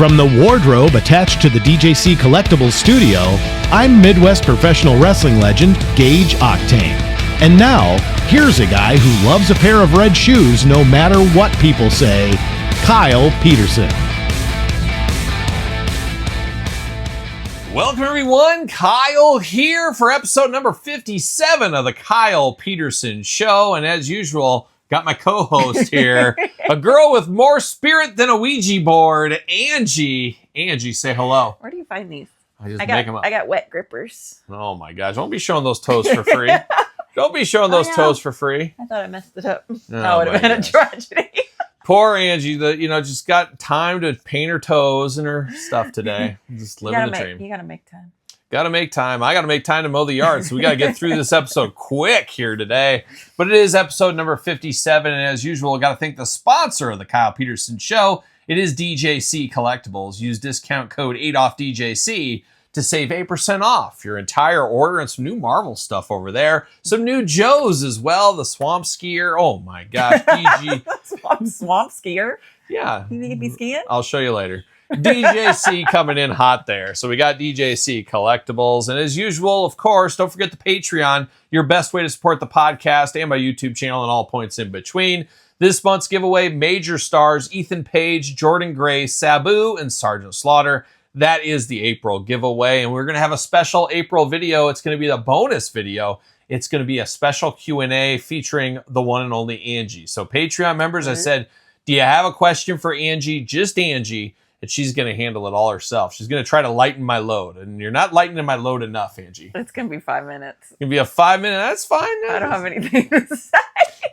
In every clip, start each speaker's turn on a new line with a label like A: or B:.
A: From the wardrobe attached to the DJC Collectibles studio, I'm Midwest professional wrestling legend Gage Octane. And now, here's a guy who loves a pair of red shoes no matter what people say, Kyle Peterson.
B: Welcome everyone, Kyle here for episode number 57 of the Kyle Peterson Show. And as usual, got my co-host here, a girl with more spirit than a Ouija board, Angie. Angie, say hello.
C: Where do you find these?
B: I make them up.
C: I got wet grippers.
B: Oh my gosh, don't be showing those toes for free. Don't be showing those toes for free.
C: I thought I messed it up.
B: Oh,
C: that would have been a tragedy.
B: Poor Angie, just got time to paint her toes and her stuff today. Just living the dream.
C: You gotta make time.
B: Got to make time. I got to make time to mow the yard. So we got to get through this episode quick here today. But it is episode number 57. And as usual, got to thank the sponsor of the Kyle Peterson Show. It is DJC Collectibles. Use discount code 8OFFDJC to save 8% off your entire order, and some new Marvel stuff over there. Some new Joes as well. The Swamp Skier. Oh my gosh. DG.
C: Swamp Skier?
B: Yeah.
C: You think you'd be skiing?
B: I'll show you later. DJC coming in hot there. So we got DJC Collectibles. And as usual, of course, don't forget the Patreon, your best way to support the podcast and my YouTube channel and all points in between. This month's giveaway, major stars Ethan Page, Jordan Gray, Sabu, and Sergeant Slaughter. That is the April giveaway. And we're going to have a special April video. It's going to be the bonus video. It's going to be a special Q&A featuring the one and only Angie. So Patreon members, I said, do you have a question for Angie? Just Angie. And she's going to handle it all herself. She's going to try to lighten my load. And you're not lightening my load enough, Angie.
C: It's going to be 5 minutes.
B: It's going to be a 5 minute. That's fine.
C: I don't have anything to say.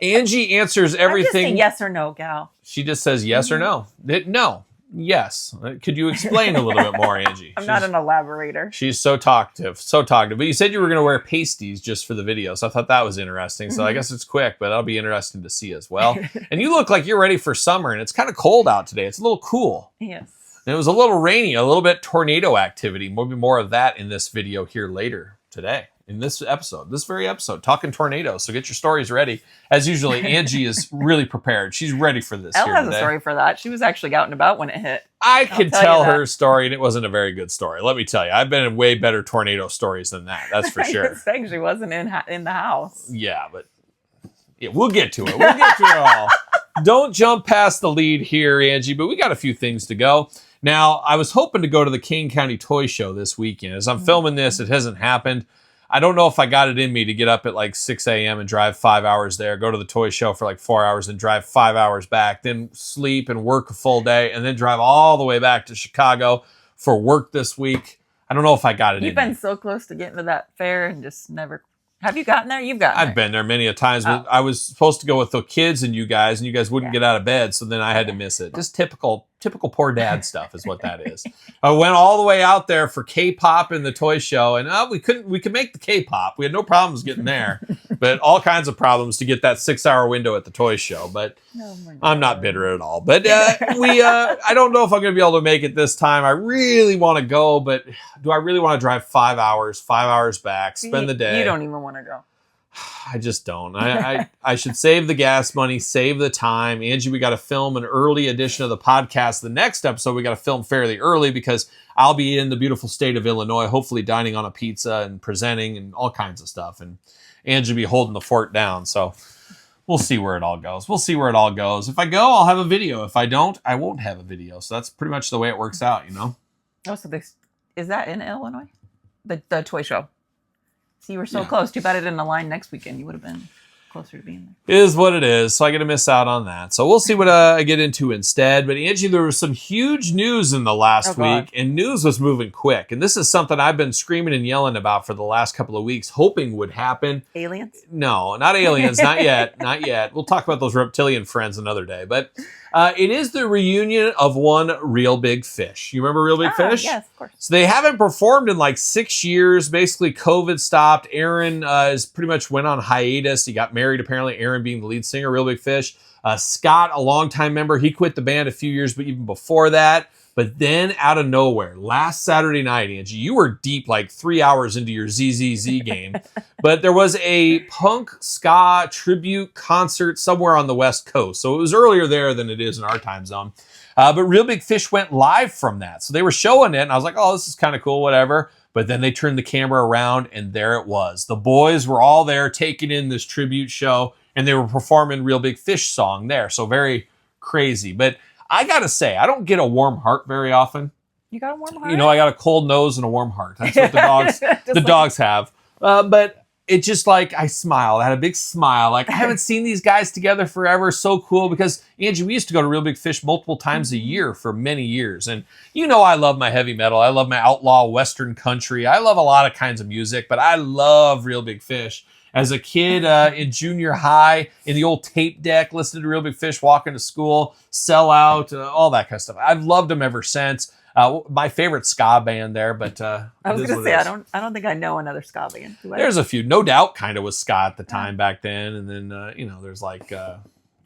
B: Angie answers everything.
C: I'm just a yes or no gal.
B: She just says yes or no. No. Yes. Could you explain a little bit more, Angie?
C: I'm not an elaborator.
B: She's so talkative. So talkative. But you said you were going to wear pasties just for the video. So I thought that was interesting. So I guess it's quick, but that'll be interesting to see as well. And you look like you're ready for summer. And it's kind of cold out today. It's a little cool.
C: Yes.
B: And it was a little rainy, a little bit tornado activity. Maybe more of that in this video here later today. In this episode, this very episode, talking tornadoes. So get your stories ready. As usually, Angie is really prepared. She's ready for this.
C: Elle has a story for that. She was actually out and about when it hit.
B: I could tell her story, and it wasn't a very good story. Let me tell you, I've been in way better tornado stories than that. That's for sure.
C: It actually wasn't in the house.
B: Yeah, but we'll get to it. We'll get to it all. Don't jump past the lead here, Angie, but we got a few things to go. Now, I was hoping to go to the King County Toy Show this weekend. As I'm filming this, it hasn't happened. I don't know if I got it in me to get up at like 6 a.m. and drive 5 hours there, go to the toy show for like 4 hours and drive 5 hours back, then sleep and work a full day, and then drive all the way back to Chicago for work this week. I don't know if I got it in me.
C: You've been so close to getting to that fair and just never... Have you gotten there? You've gotten there.
B: I've been there many a times, but I was supposed to go with the kids and you guys wouldn't get out of bed, so then I had to miss it. Just typical poor dad stuff is what that is. I went all the way out there for K-pop in the toy show, and we could make the K-pop. We had no problems getting there, but all kinds of problems to get that 6 hour window at the toy show. But I'm not bitter at all. But I don't know if I'm going to be able to make it this time. I really want to go, but do I really want to drive 5 hours back, spend the day?
C: You don't even want to go.
B: I just don't. I should save the gas money, save the time. Angie, we got to film an early edition of the podcast. The next episode, we got to film fairly early because I'll be in the beautiful state of Illinois, hopefully dining on a pizza and presenting and all kinds of stuff. And Angie will be holding the fort down. So we'll see where it all goes. If I go, I'll have a video. If I don't, I won't have a video. So that's pretty much the way it works out,
C: Oh, so is that in Illinois? The toy show? So you were so close. Too bad it didn't align next weekend. You would have been closer to being there.
B: It is what it is. So I get to miss out on that. So we'll see what I get into instead. But Angie, there was some huge news in the last week, and news was moving quick. And this is something I've been screaming and yelling about for the last couple of weeks, hoping would happen.
C: Aliens?
B: No, not aliens. Not yet. Not yet. We'll talk about those reptilian friends another day. But it is the reunion of one Real Big Fish. You remember Real Big Fish?
C: Yes, of course.
B: So they haven't performed in like 6 years. Basically, COVID stopped. Aaron is pretty much went on hiatus. He got married, apparently. Aaron being the lead singer, Real Big Fish. Scott, a longtime member, he quit the band a few years, but even before that. But then out of nowhere, last Saturday night, Angie, you were deep like 3 hours into your ZZZ game. But there was a punk ska tribute concert somewhere on the West Coast. So it was earlier there than it is in our time zone. But Real Big Fish went live from that. So they were showing it, and I was like, oh, this is kind of cool, whatever. But then they turned the camera around, and there it was. The boys were all there taking in this tribute show, and they were performing Real Big Fish song there. So very crazy. But I got to say, I don't get a warm heart very often.
C: You got a warm heart?
B: You know, I got a cold nose and a warm heart. That's what the dogs have. But it just like, I smiled. I had a big smile. Like, I haven't seen these guys together forever. So cool. Because, Angie, we used to go to Real Big Fish multiple times a year for many years. And you know I love my heavy metal. I love my outlaw Western country. I love a lot of kinds of music. But I love Real Big Fish. As a kid in junior high, in the old tape deck, listening to Real Big Fish, walking to school, Sell Out, all that kind of stuff. I've loved them ever since. My favorite ska band there, but
C: I was going to say, I don't think I know another ska band.
B: There's a few. No Doubt kind of was ska at the time back then, and then there's like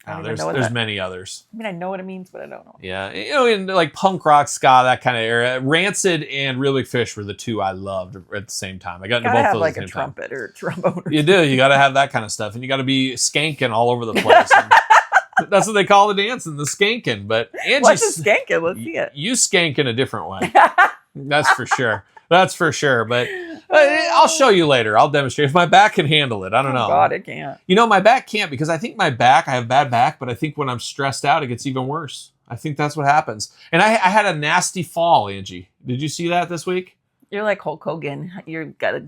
B: there's many others.
C: I mean, I know what it means, but I don't know.
B: Yeah, in like punk rock, ska, that kind of era. Rancid and Real Big Fish were the two I loved at the same time. I got into both
C: have
B: those
C: like
B: at the
C: a
B: same time.
C: trumpet or a trombone.
B: You do. You got to have that kind of stuff, and you got to be skanking all over the place. That's what they call the dancing, the skanking. But Angie,
C: what's a skanking? Let's see it.
B: You skank in a different way. That's for sure. That's for sure. But I'll show you later. I'll demonstrate if my back can handle it. I don't know.
C: God, it can't.
B: You know, my back can't, because I think I have bad back, but I think when I'm stressed out, it gets even worse. I think that's what happens. And I had a nasty fall, Angie. Did you see that this week?
C: You're like Hulk Hogan. You've got a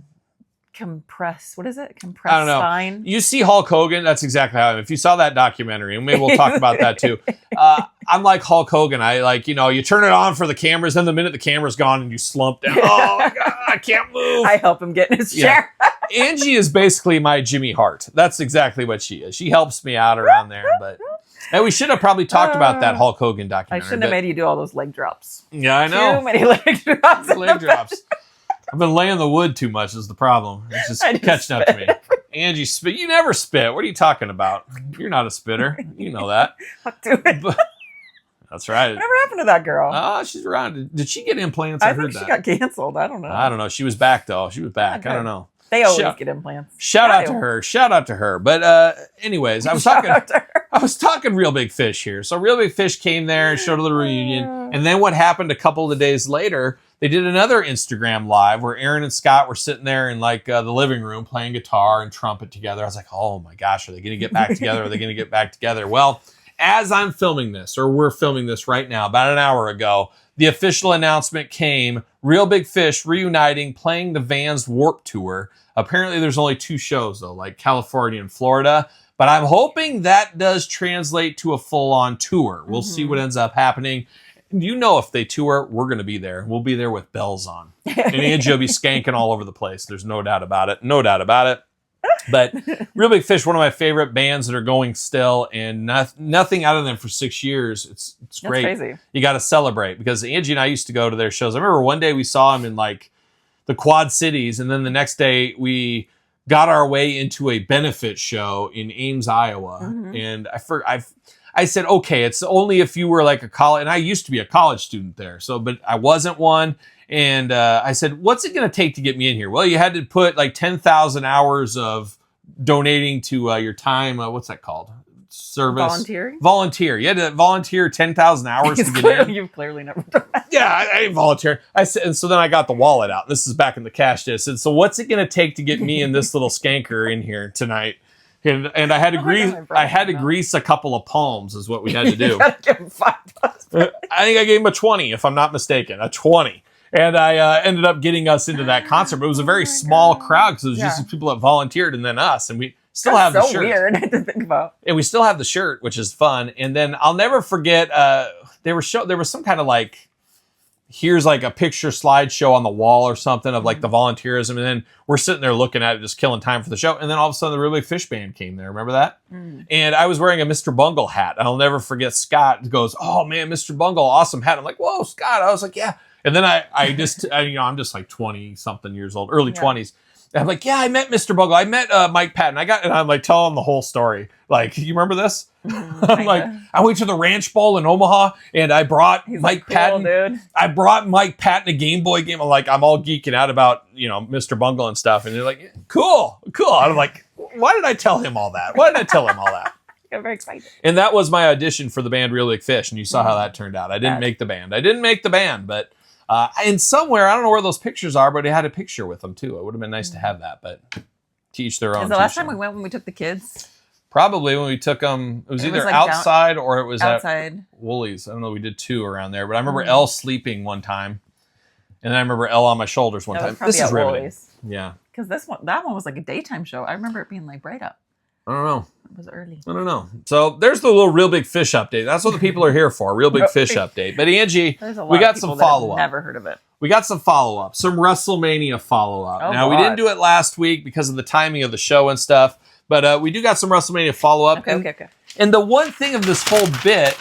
C: compressed
B: I don't know.
C: spine.
B: You see Hulk Hogan, that's exactly how I am. If you saw that documentary, and maybe we'll talk about that too. I'm like Hulk Hogan. I like, you turn it on for the cameras, then the minute the camera's gone and you slump down, oh my God, I can't move.
C: I help him get in his chair.
B: Angie is basically my Jimmy Hart. That's exactly what she is. She helps me out around there, but and we should have probably talked about that Hulk Hogan
C: I
B: documentary.
C: shouldn't have made you do all those leg drops.
B: Yeah, I know.
C: Too many leg drops.
B: Leg drops. I've been laying the wood too much is the problem. It's just catching up to me. Angie, spit. You never spit. What are you talking about? You're not a spitter. You know that.
C: I'll do it.
B: But, that's right.
C: Whatever happened to that girl?
B: Oh, she's around. Did she get implants?
C: I
B: heard
C: think
B: that.
C: She got canceled. I don't know.
B: I don't know. She was back though. She was back.
C: Okay.
B: I don't know.
C: They always get implants.
B: Shout out to her. But anyways, I was talking Real Big Fish here. So Real Big Fish came there and showed a little reunion. And then what happened a couple of days later, they did another Instagram live where Aaron and Scott were sitting there in like the living room playing guitar and trumpet together. I was like, oh my gosh, are they going to get back together? Are they going to get back together? Well, as I'm filming this, or we're filming this right now, about an hour ago, the official announcement came, Real Big Fish reuniting, playing the Vans Warped Tour. Apparently there's only 2 shows though, like California and Florida. But I'm hoping that does translate to a full-on tour. We'll see what ends up happening. You know, if they tour, we're going to be there. We'll be there with bells on. And Angie will be skanking all over the place. There's no doubt about it. No doubt about it. But Real Big Fish, one of my favorite bands that are going still, and nothing out of them for 6 years. It's great.
C: That's crazy.
B: You got to celebrate, because Angie and I used to go to their shows. I remember one day we saw them in like the Quad Cities, and then the next day we got our way into a benefit show in Ames, Iowa. And I said, okay, it's only if you were like a college, and I used to be a college student there, but I wasn't one. And I said, what's it going to take to get me in here? Well, you had to put like 10,000 hours of donating to your time. What's that called? Service. Volunteer. You had to volunteer 10,000 hours to get in.
C: You've clearly never done that.
B: Yeah, I volunteer. I said, and so then I got the wallet out. This is back in the cash disc. And so what's it going to take to get me and this little skanker in here tonight? And I had to grease a couple of palms is what we had to do.
C: Give him $5.
B: I think I gave him a 20, if I'm not mistaken, a 20. And I ended up getting us into that concert. But it was a very small crowd, because it was just people that volunteered and then us. And we still have the shirt.
C: Weird to think about.
B: And we still have the shirt, which is fun. And then I'll never forget, there was some kind of like, here's like a picture slideshow on the wall or something of like the volunteerism. And then we're sitting there looking at it, just killing time for the show. And then all of a sudden the Real Big Fish band came there. Remember that? And I was wearing a Mr. Bungle hat. And I'll never forget, Scott goes, oh man, Mr. Bungle, awesome hat. I'm like, whoa, Scott. I was like, yeah. And then I'm just like 20 something years old, early 20s. And I'm like, yeah, I met Mr. Bungle. I met Mike Patton. And I'm like telling him the whole story. Like, you remember this? I'm like, I went to the Ranch Bowl in Omaha, and I brought Mike Patton.
C: Dude.
B: I brought Mike Patton a Game Boy game. I'm all geeking out about, Mr. Bungle and stuff. And they're like, cool. And I'm like, why did I tell him all that?
C: I'm very excited.
B: And that was my audition for the band Real Big Fish. And you saw how that turned out. I didn't make the band. But and somewhere, I don't know where those pictures are, but it had a picture with them too. It would have been nice to have that, but to each their own.
C: Is the last time we went when we took the kids?
B: Probably when we took them, it was either outside or it was
C: outside.
B: At Woolies. I don't know, we did 2 around there, but I remember Elle sleeping one time, and then I remember Elle on my shoulders one time. This is riveting.
C: Woolies.
B: Yeah.
C: Because that one was like a daytime show. I remember it being like bright up.
B: I don't know.
C: It was early.
B: I don't know. So there's the little Real Big Fish update. That's what the people are here for, Real Big Fish update. But Angie, we got some follow-up.
C: Never heard of it.
B: We got some follow-up, some WrestleMania follow-up.
C: Oh,
B: now, we didn't do it last week because of the timing of the show and stuff. But we do got some WrestleMania follow-up.
C: Okay.
B: And the one thing of this whole bit...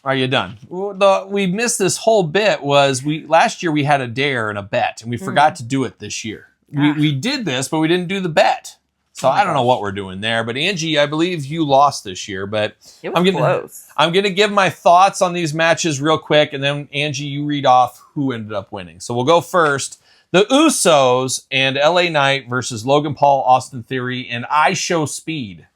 B: Are you done? We missed this whole bit was last year we had a dare and a bet, and we forgot to do it this year. We did this, but we didn't do the bet. So I don't know what we're doing there. But Angie, I believe you lost this year. But
C: close.
B: I'm going to give my thoughts on these matches real quick, and then Angie, you read off who ended up winning. So we'll go first. The Usos and LA Knight versus Logan Paul, Austin Theory, and I Show Speed.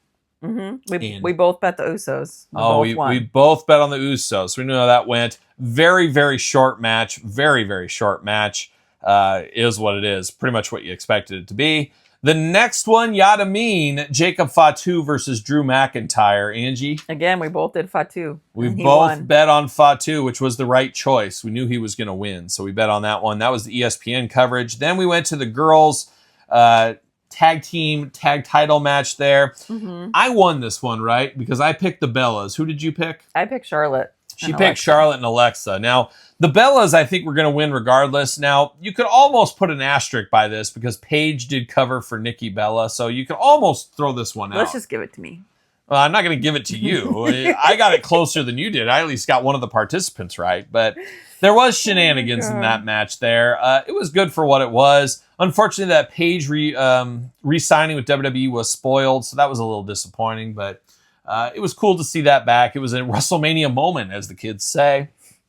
C: Mm-hmm. We both bet the Usos.
B: We both bet on the Usos. So we know how that went. Very, very short match. Very, very short match. Is what it is. Pretty much what you expected it to be. The next one, Yada Mean, Jacob Fatu versus Drew McIntyre. Angie?
C: Again, we both did Fatu.
B: We both bet on Fatu, which was the right choice. We knew he was going to win, so we bet on that one. That was the ESPN coverage. Then we went to the girls' tag title match there. Mm-hmm. I won this one, right? Because I picked the Bellas. Who did you pick?
C: I picked Charlotte.
B: She picked Charlotte and Alexa. Now, the Bellas, I think, were going to win regardless. Now, you could almost put an asterisk by this because Paige did cover for Nikki Bella, so you could almost throw this one out.
C: Let's just give it to me.
B: Well, I'm not going to give it to you. I got it closer than you did. I at least got one of the participants right. But there was shenanigans in that match there. It was good for what it was. Unfortunately, that Paige re-signing with WWE was spoiled, so that was a little disappointing. But it was cool to see that back. It was a WrestleMania moment, as the kids say.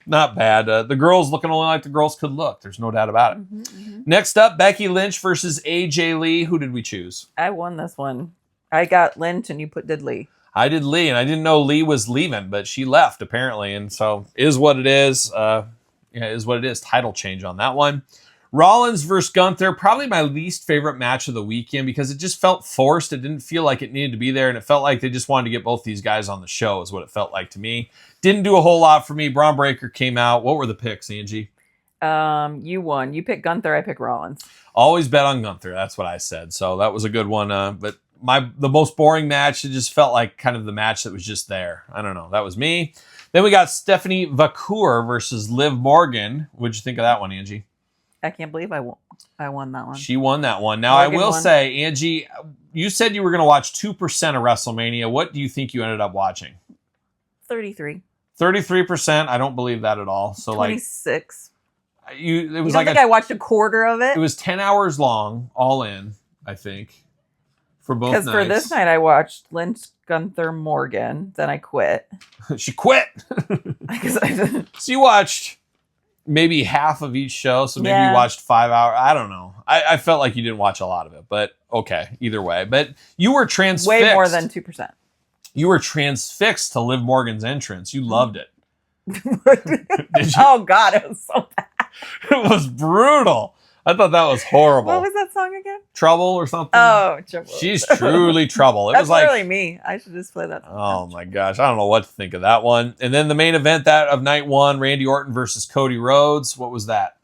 B: Not bad. The girls looking only like the girls could look. There's no doubt about it. Mm-hmm, mm-hmm. Next up, Becky Lynch versus AJ Lee. Who did we choose?
C: I won this one. I got Lynch and you did Lee.
B: I did Lee, and I didn't know Lee was leaving, but she left apparently, and so is what it is. Is what it is. Title change on that one. Rollins versus Gunther, probably my least favorite match of the weekend because it just felt forced. It didn't feel like it needed to be there, and it felt like they just wanted to get both these guys on the show is what it felt like to me. Didn't do a whole lot for me. Braun Breaker came out. What were the picks, Angie?
C: You won. You picked Gunther. I picked Rollins.
B: Always bet on Gunther. That's what I said. So that was a good one. But the most boring match, it just felt like kind of the match that was just there. I don't know. That was me. Then we got Stephanie Vacour versus Liv Morgan. What'd you think of that one, Angie?
C: I can't believe I won that one.
B: She won that one. Now, Morgan I will say, Angie, you said you were going to watch 2% of WrestleMania. What do you think you ended up watching?
C: 33.
B: 33%? I don't believe that at all. So
C: 26.
B: I
C: watched a quarter of it?
B: It was 10 hours long, all in, I think, for both nights.
C: Because for this night, I watched Lynch, Gunther, Morgan. Then I quit.
B: She quit! So you watched maybe half of each show, so maybe you watched 5 hours. I don't know. I felt like you didn't watch a lot of it, but okay, either way. But you were transfixed.
C: Way more than 2%.
B: You were transfixed to Liv Morgan's entrance. You loved it.
C: Did you? Oh, God, it was so bad.
B: It was brutal. I thought that was horrible.
C: What was that song again?
B: Trouble or something?
C: Oh, Trouble.
B: She's truly trouble.
C: That's really me. I should just play that song.
B: Oh, my gosh. I don't know what to think of that one. And then the main event that of night one, Randy Orton versus Cody Rhodes. What was that?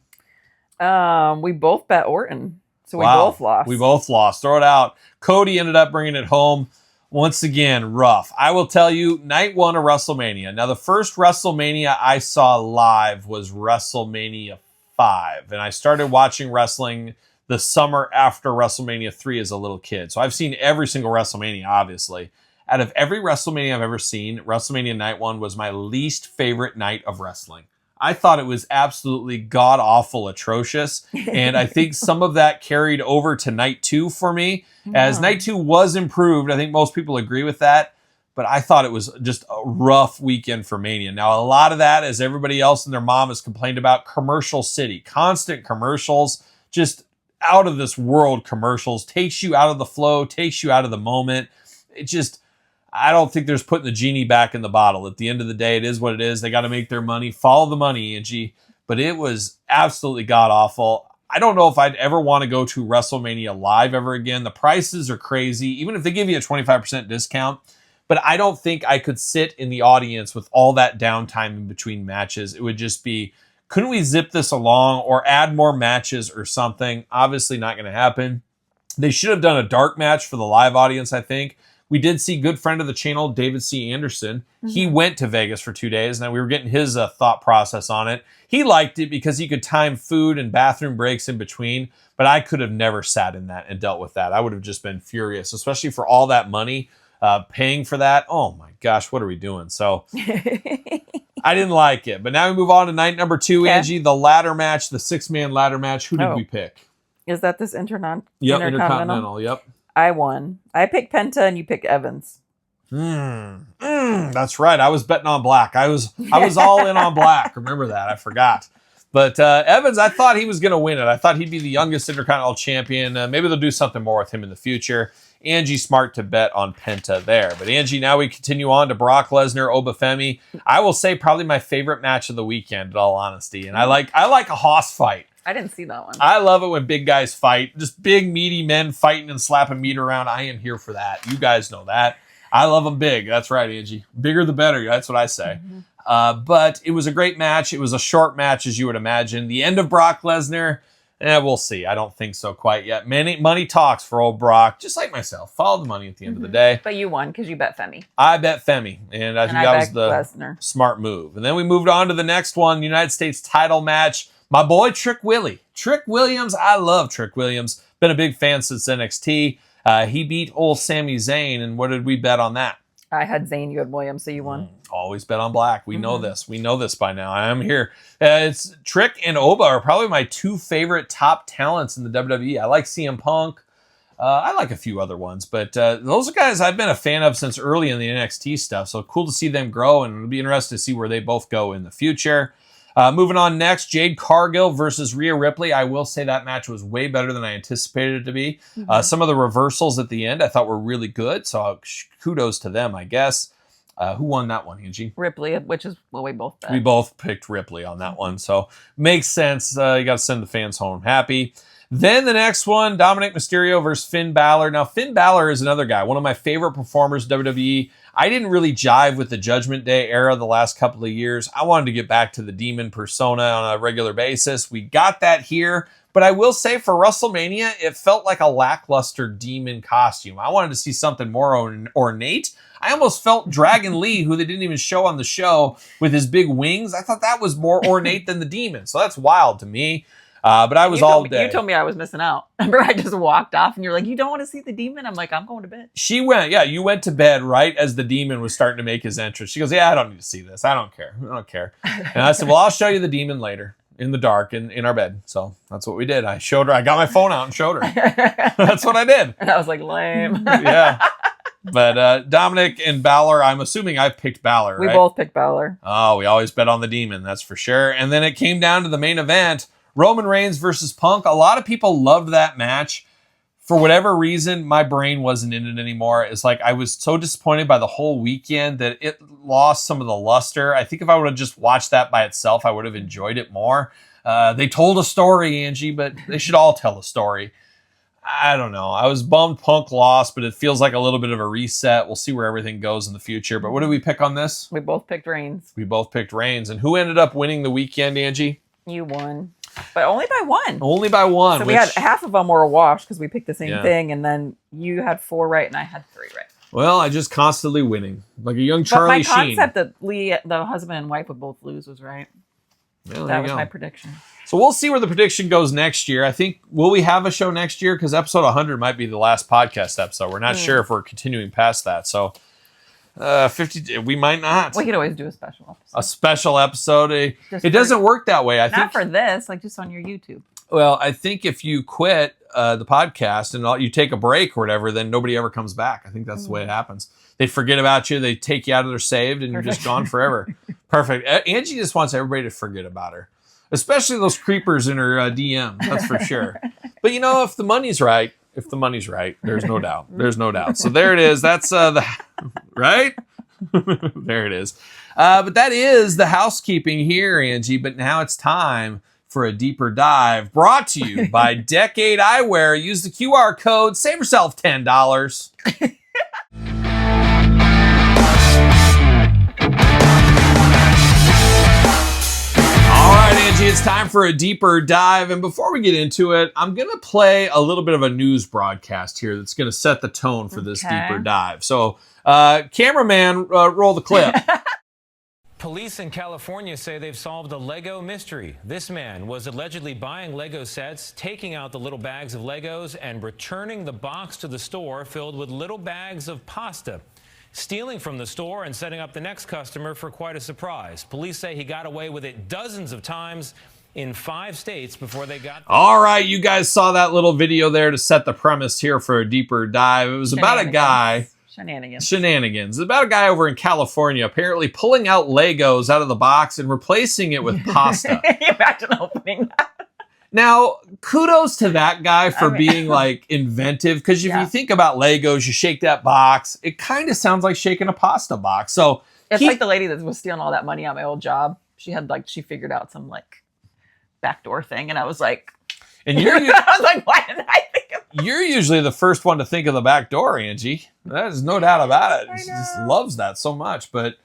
C: We both bet Orton. So we both lost.
B: We both lost. Throw it out. Cody ended up bringing it home. Once again, rough. I will tell you, night one of WrestleMania. Now, the first WrestleMania I saw live was WrestleMania 5. And I started watching wrestling the summer after WrestleMania 3 as a little kid. So I've seen every single WrestleMania, obviously. Out of every WrestleMania I've ever seen, WrestleMania night one was my least favorite night of wrestling. I thought it was absolutely god-awful atrocious. And I think some of that carried over to night two for me. As night two was improved, I think most people agree with that. but I thought it was just a rough weekend for Mania. Now, a lot of that, as everybody else and their mom has complained about, commercial city, constant commercials, just out of this world commercials, takes you out of the flow, takes you out of the moment. It just, I don't think there's putting the genie back in the bottle. At the end of the day, it is what it is. They got to make their money. Follow the money, Angie. But it was absolutely god-awful. I don't know if I'd ever want to go to WrestleMania live ever again. The prices are crazy, even if they give you a 25% discount. But I don't think I could sit in the audience with all that downtime in between matches. It would just be, couldn't we zip this along or add more matches or something? Obviously not going to happen. They should have done a dark match for the live audience, I think. We did see good friend of the channel, David C. Anderson. Mm-hmm. He went to Vegas for 2 days. Now we were getting his thought process on it. He liked it because he could time food and bathroom breaks in between. But I could have never sat in that and dealt with that. I would have just been furious, especially for all that money. Paying for that, oh my gosh, what are we doing? So I didn't like it. But now we move on to night number 2, okay. Angie, the ladder match, the 6-man ladder match. Who did we pick?
C: Is that this Intercontinental?
B: Intercontinental, yep.
C: I won. I picked Penta and you picked Evans.
B: That's right. I was betting on black. I was all in on black. Remember that. I forgot. But Evans, I thought he was going to win it. I thought he'd be the youngest Intercontinental champion. Maybe they'll do something more with him in the future. Angie smart to bet on Penta there. But Angie, now we continue on to Brock Lesnar, Obafemi. I will say probably my favorite match of the weekend, in all honesty. And I like a hoss fight.
C: I didn't see that one.
B: I love it when big guys fight. Just big, meaty men fighting and slapping meat around. I am here for that. You guys know that. I love them big. That's right, Angie. Bigger the better. That's what I say. Mm-hmm. But it was a great match. It was a short match, as you would imagine. The end of Brock Lesnar, we'll see. I don't think so quite yet. Money talks for old Brock, just like myself. Follow the money at the end of the day.
C: But you won because you bet Femi.
B: I bet Femi, and I think that was the Lesnar. Smart move. And then we moved on to the next one, United States title match. My boy, Trick Willie. Trick Williams, I love Trick Williams. Been a big fan since NXT. He beat old Sami Zayn, and what did we bet on that?
C: I had Zayn, you had Williams, so you won.
B: Always bet on black. We know this. We know this by now. I am here. It's Trick and Oba are probably my 2 favorite top talents in the WWE. I like CM Punk. I like a few other ones, but those are guys I've been a fan of since early in the NXT stuff. So cool to see them grow, and it'll be interesting to see where they both go in the future. Moving on next, Jade Cargill versus Rhea Ripley. I will say that match was way better than I anticipated it to be. Some of the reversals at the end I thought were really good, so kudos to them, I guess. Who won that one, Angie?
C: Ripley, which is what we both bet.
B: We both picked Ripley on that one, so makes sense. You got to send the fans home happy. Then the next one, Dominic Mysterio versus Finn Balor. Now, Finn Balor is another guy, one of my favorite performers in WWE. I didn't really jive with the Judgment Day era the last couple of years. I wanted to get back to the demon persona on a regular basis. We got that here. But I will say for WrestleMania, it felt like a lackluster demon costume. I wanted to see something more ornate. I almost felt Dragon Lee, who they didn't even show on the show, with his big wings. I thought that was more ornate than the demon. So that's wild to me. But I was all day.
C: You told me I was missing out. Remember, I just walked off and you're like, you don't want to see the demon? I'm like, I'm going to bed.
B: She went, yeah, you went to bed right as the demon was starting to make his entrance. She goes, yeah, I don't need to see this. I don't care. And I said, well, I'll show you the demon later in the dark in our bed. So that's what we did. I showed her. I got my phone out and showed her. That's what I did.
C: And I was like, lame.
B: Yeah. But Dominic and Balor, I'm assuming I picked Balor,
C: We
B: right?
C: both picked Balor.
B: Oh, we always bet on the demon. That's for sure. And then it came down to the main event. Roman Reigns versus Punk. A lot of people loved that match. For whatever reason, my brain wasn't in it anymore. It's like I was so disappointed by the whole weekend that it lost some of the luster. I think if I would have just watched that by itself, I would have enjoyed it more. They told a story, Angie, but they should all tell a story. I don't know. I was bummed Punk lost, but it feels like a little bit of a reset. We'll see where everything goes in the future. But what did we pick on this?
C: We both picked Reigns.
B: We both picked Reigns. And who ended up winning the weekend, Angie?
C: You won. But only by one.
B: Only by one.
C: So we had half of them were a wash because we picked the same thing. And then you had 4 right and I had 3 right.
B: Well, I just constantly winning. Like a young Charlie Sheen.
C: But my concept that the husband and wife would both lose was right.
B: Well,
C: that was my prediction.
B: So we'll see where the prediction goes next year. I think, will we have a show next year? Because episode 100 might be the last podcast episode. We're not sure if we're continuing past that. So 50, we might not.
C: We could always do a special episode.
B: A special episode. It doesn't work that way. I
C: think for this, like just on your YouTube.
B: Well, I think if you quit the podcast and you take a break or whatever, then nobody ever comes back. I think that's the way it happens. they forget about you. They take you out of their saved and you're just gone forever. Perfect. Angie just wants everybody to forget about her, especially those creepers in her DM. That's for sure. But if the money's right, there's no doubt. There's no doubt. So there it is. That's right. There it is. But that is the housekeeping here, Angie. But now it's time for a deeper dive, brought to you by Decade Eyewear. Use the QR code, save yourself $10. All right, Angie, it's time for a deeper dive. And before we get into it, I'm going to play a little bit of a news broadcast here that's going to set the tone for this deeper dive. So, cameraman, roll the clip.
D: Police in California say they've solved a Lego mystery. This man was allegedly buying Lego sets, taking out the little bags of Legos, and returning the box to the store filled with little bags of pasta. Stealing from the store and setting up the next customer for quite a surprise. Police say he got away with it dozens of times in 5 states before they got...
B: All right, you guys saw that little video there to set the premise here for a deeper dive. It was about a guy... Shenanigans. It's about a guy over in California apparently pulling out Legos out of the box and replacing it with pasta.
C: Imagine opening that.
B: Now, kudos to that guy for being like inventive, because if you think about Legos, you shake that box, it kind of sounds like shaking a pasta box. So
C: it's like the lady that was stealing all that money out of my old job. She figured out some like backdoor thing, and I was like,
B: and I
C: was like, why didn't I think of that?
B: You're usually the first one to think of the back door, Angie. There's no doubt about it. She just loves that so much. But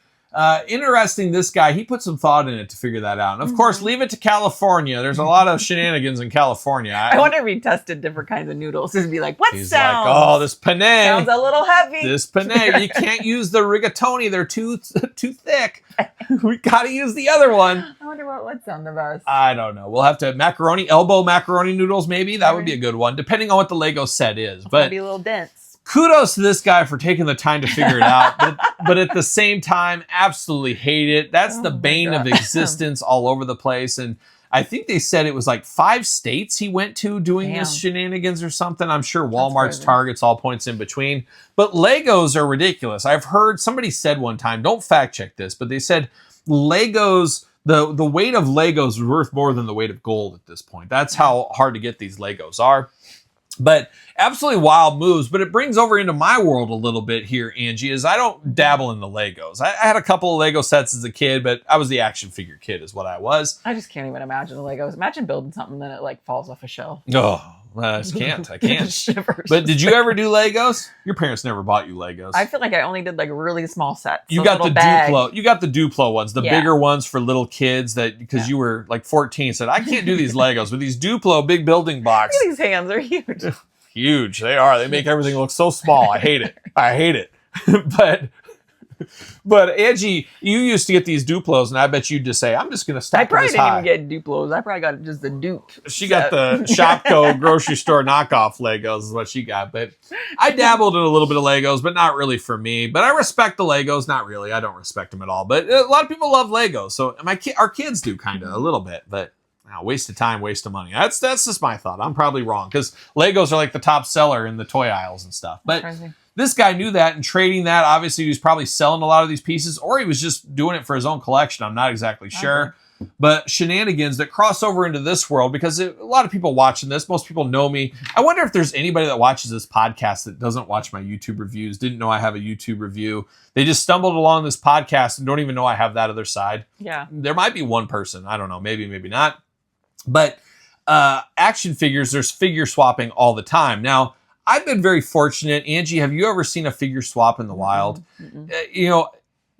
B: interesting, this guy, he put some thought in it to figure that out. And of course, leave it to California. There's a lot of shenanigans in California.
C: I wonder if he tested different kinds of noodles. He'd be like,
B: He's like, oh, this penne.
C: Sounds a little heavy.
B: This penne. You can't use the rigatoni. They're too thick. We got to use the other one.
C: I wonder what would sound the best.
B: I don't know. We'll have to elbow macaroni noodles maybe. That would be a good one, depending on what the Lego set is. But
C: it'll be a little dense.
B: Kudos to this guy for taking the time to figure it out. But at the same time, absolutely hate it. That's the bane of existence all over the place. And I think they said it was like 5 states he went to doing this shenanigans or something. I'm sure Walmart's, Target's, all points in between. But Legos are ridiculous. I've heard somebody said one time, don't fact check this, but they said Legos, the weight of Legos is worth more than the weight of gold at this point. That's how hard to get these Legos are. But absolutely wild moves. But it brings over into my world a little bit here, Angie, is I don't dabble in the Legos. I had a couple of Lego sets as a kid, but I was the action figure kid is what I was.
C: I just can't even imagine the Legos. Imagine building something then it like falls off a shelf.
B: Oh, I just can't. I can't. But did you ever do Legos? Your parents never bought you Legos.
C: I feel like I only did like really small sets.
B: You got the Duplo. You got the Duplo ones, the bigger ones for little kids that because you were like 14 said, I can't do these Legos with these Duplo big building blocks.
C: These hands are huge.
B: Huge. They are. They make everything look so small. I hate it. I hate it. But Angie, you used to get these Duplos, and I bet you'd just say, I'm just going to stack this high.
C: I probably didn't even get Duplos. I probably got just the Dupe.
B: She got the Shopko grocery store knockoff Legos is what she got. But I dabbled in a little bit of Legos, but not really for me. But I respect the Legos. Not really. I don't respect them at all. But a lot of people love Legos. So our kids do kind of a little bit. But waste of time, waste of money. That's just my thought. I'm probably wrong because Legos are like the top seller in the toy aisles and stuff. But this guy knew that and trading that. Obviously, he was probably selling a lot of these pieces, or he was just doing it for his own collection. I'm not exactly sure. But shenanigans that cross over into this world, because a lot of people watching this, most people know me. I wonder if there's anybody that watches this podcast that doesn't watch my YouTube reviews, didn't know I have a YouTube review. They just stumbled along this podcast and don't even know I have that other side.
C: Yeah.
B: There might be one person. I don't know. Maybe not. But action figures, there's figure swapping all the time. Now, I've been very fortunate. Angie, have you ever seen a figure swap in the wild?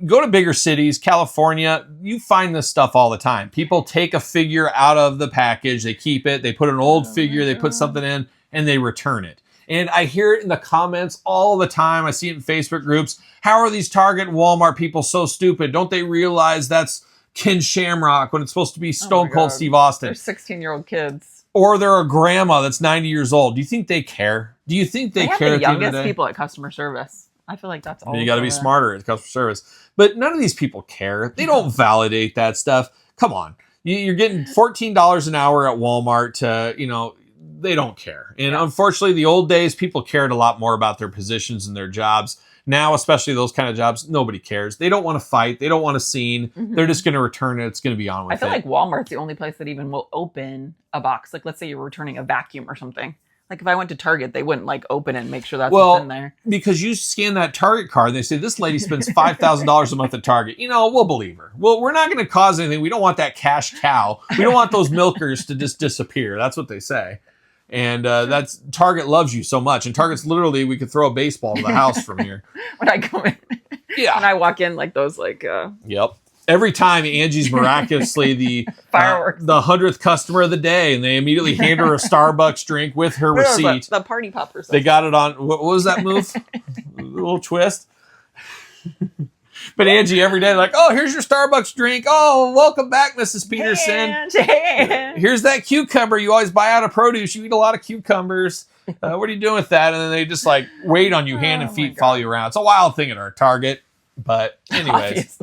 B: Go to bigger cities, California, you find this stuff all the time. People take a figure out of the package, they keep it, they put an old figure, they put something in, and they return it. And I hear it in the comments all the time. I see it in Facebook groups. How are these Target and Walmart people so stupid? Don't they realize that's Ken Shamrock when it's supposed to be Stone Cold Steve Austin?
C: They're 16-year-old kids.
B: Or they're a grandma that's 90 years old. Do you think they care? Do you think they care?
C: The youngest people at customer service. I feel like that's all.
B: You got to be smarter at customer service. But none of these people care. They don't validate that stuff. Come on. You're getting $14 an hour at Walmart to, they don't care. And unfortunately, the old days, people cared a lot more about their positions and their jobs. Now, especially those kind of jobs, nobody cares. They don't want to fight. They don't want a scene. They're just going to return it. It's going to be on with it.
C: I feel like Walmart's the only place that even will open a box. Like, let's say you're returning a vacuum or something. Like, if I went to Target, they wouldn't, like, open it and make sure that's what's in there.
B: Because you scan that Target card, and they say, this lady spends $5,000 a month at Target. We'll believe her. Well, we're not going to cause anything. We don't want that cash cow. We don't want those milkers to just disappear. That's what they say. And that's Target loves you so much. And Target's literally, we could throw a baseball to the house from here.
C: When I go in.
B: Yeah.
C: When I walk in, like, those, like...
B: Yep. Every time Angie's miraculously the
C: Fireworks.
B: The 100th customer of the day, and they immediately hand her a Starbucks drink with her receipt.
C: The party poppers.
B: They got it on. What was that move? A little twist. But Angie, every day, like, oh, here's your Starbucks drink. Oh, welcome back, Mrs. Peterson. Here's that cucumber you always buy out of produce. You eat a lot of cucumbers. What are you doing with that? And then they just like wait on you, hand and feet, follow you around. It's a wild thing at our Target. But anyways.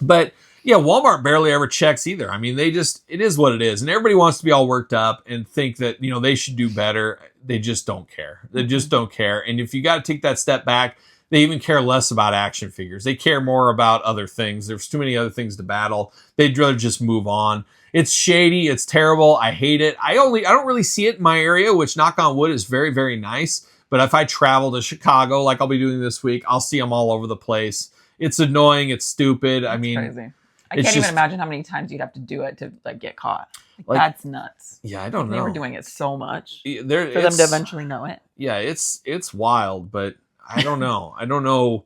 B: But yeah, Walmart barely ever checks either. I mean, it is what it is. And everybody wants to be all worked up and think that, they should do better. They just don't care. They just don't care. And if you got to take that step back, they even care less about action figures. They care more about other things. There's too many other things to battle. They'd rather just move on. It's shady. It's terrible. I hate it. I don't really see it in my area, which, knock on wood, is very, very nice. But if I travel to Chicago, like I'll be doing this week, I'll see them all over the place. It's annoying. It's stupid. I mean,
C: crazy. I can't even imagine how many times you'd have to do it to like get caught. Like, that's nuts.
B: Yeah, I don't know.
C: They were doing it so much
B: for
C: them to eventually know it.
B: Yeah, it's wild, but I don't know. I don't know.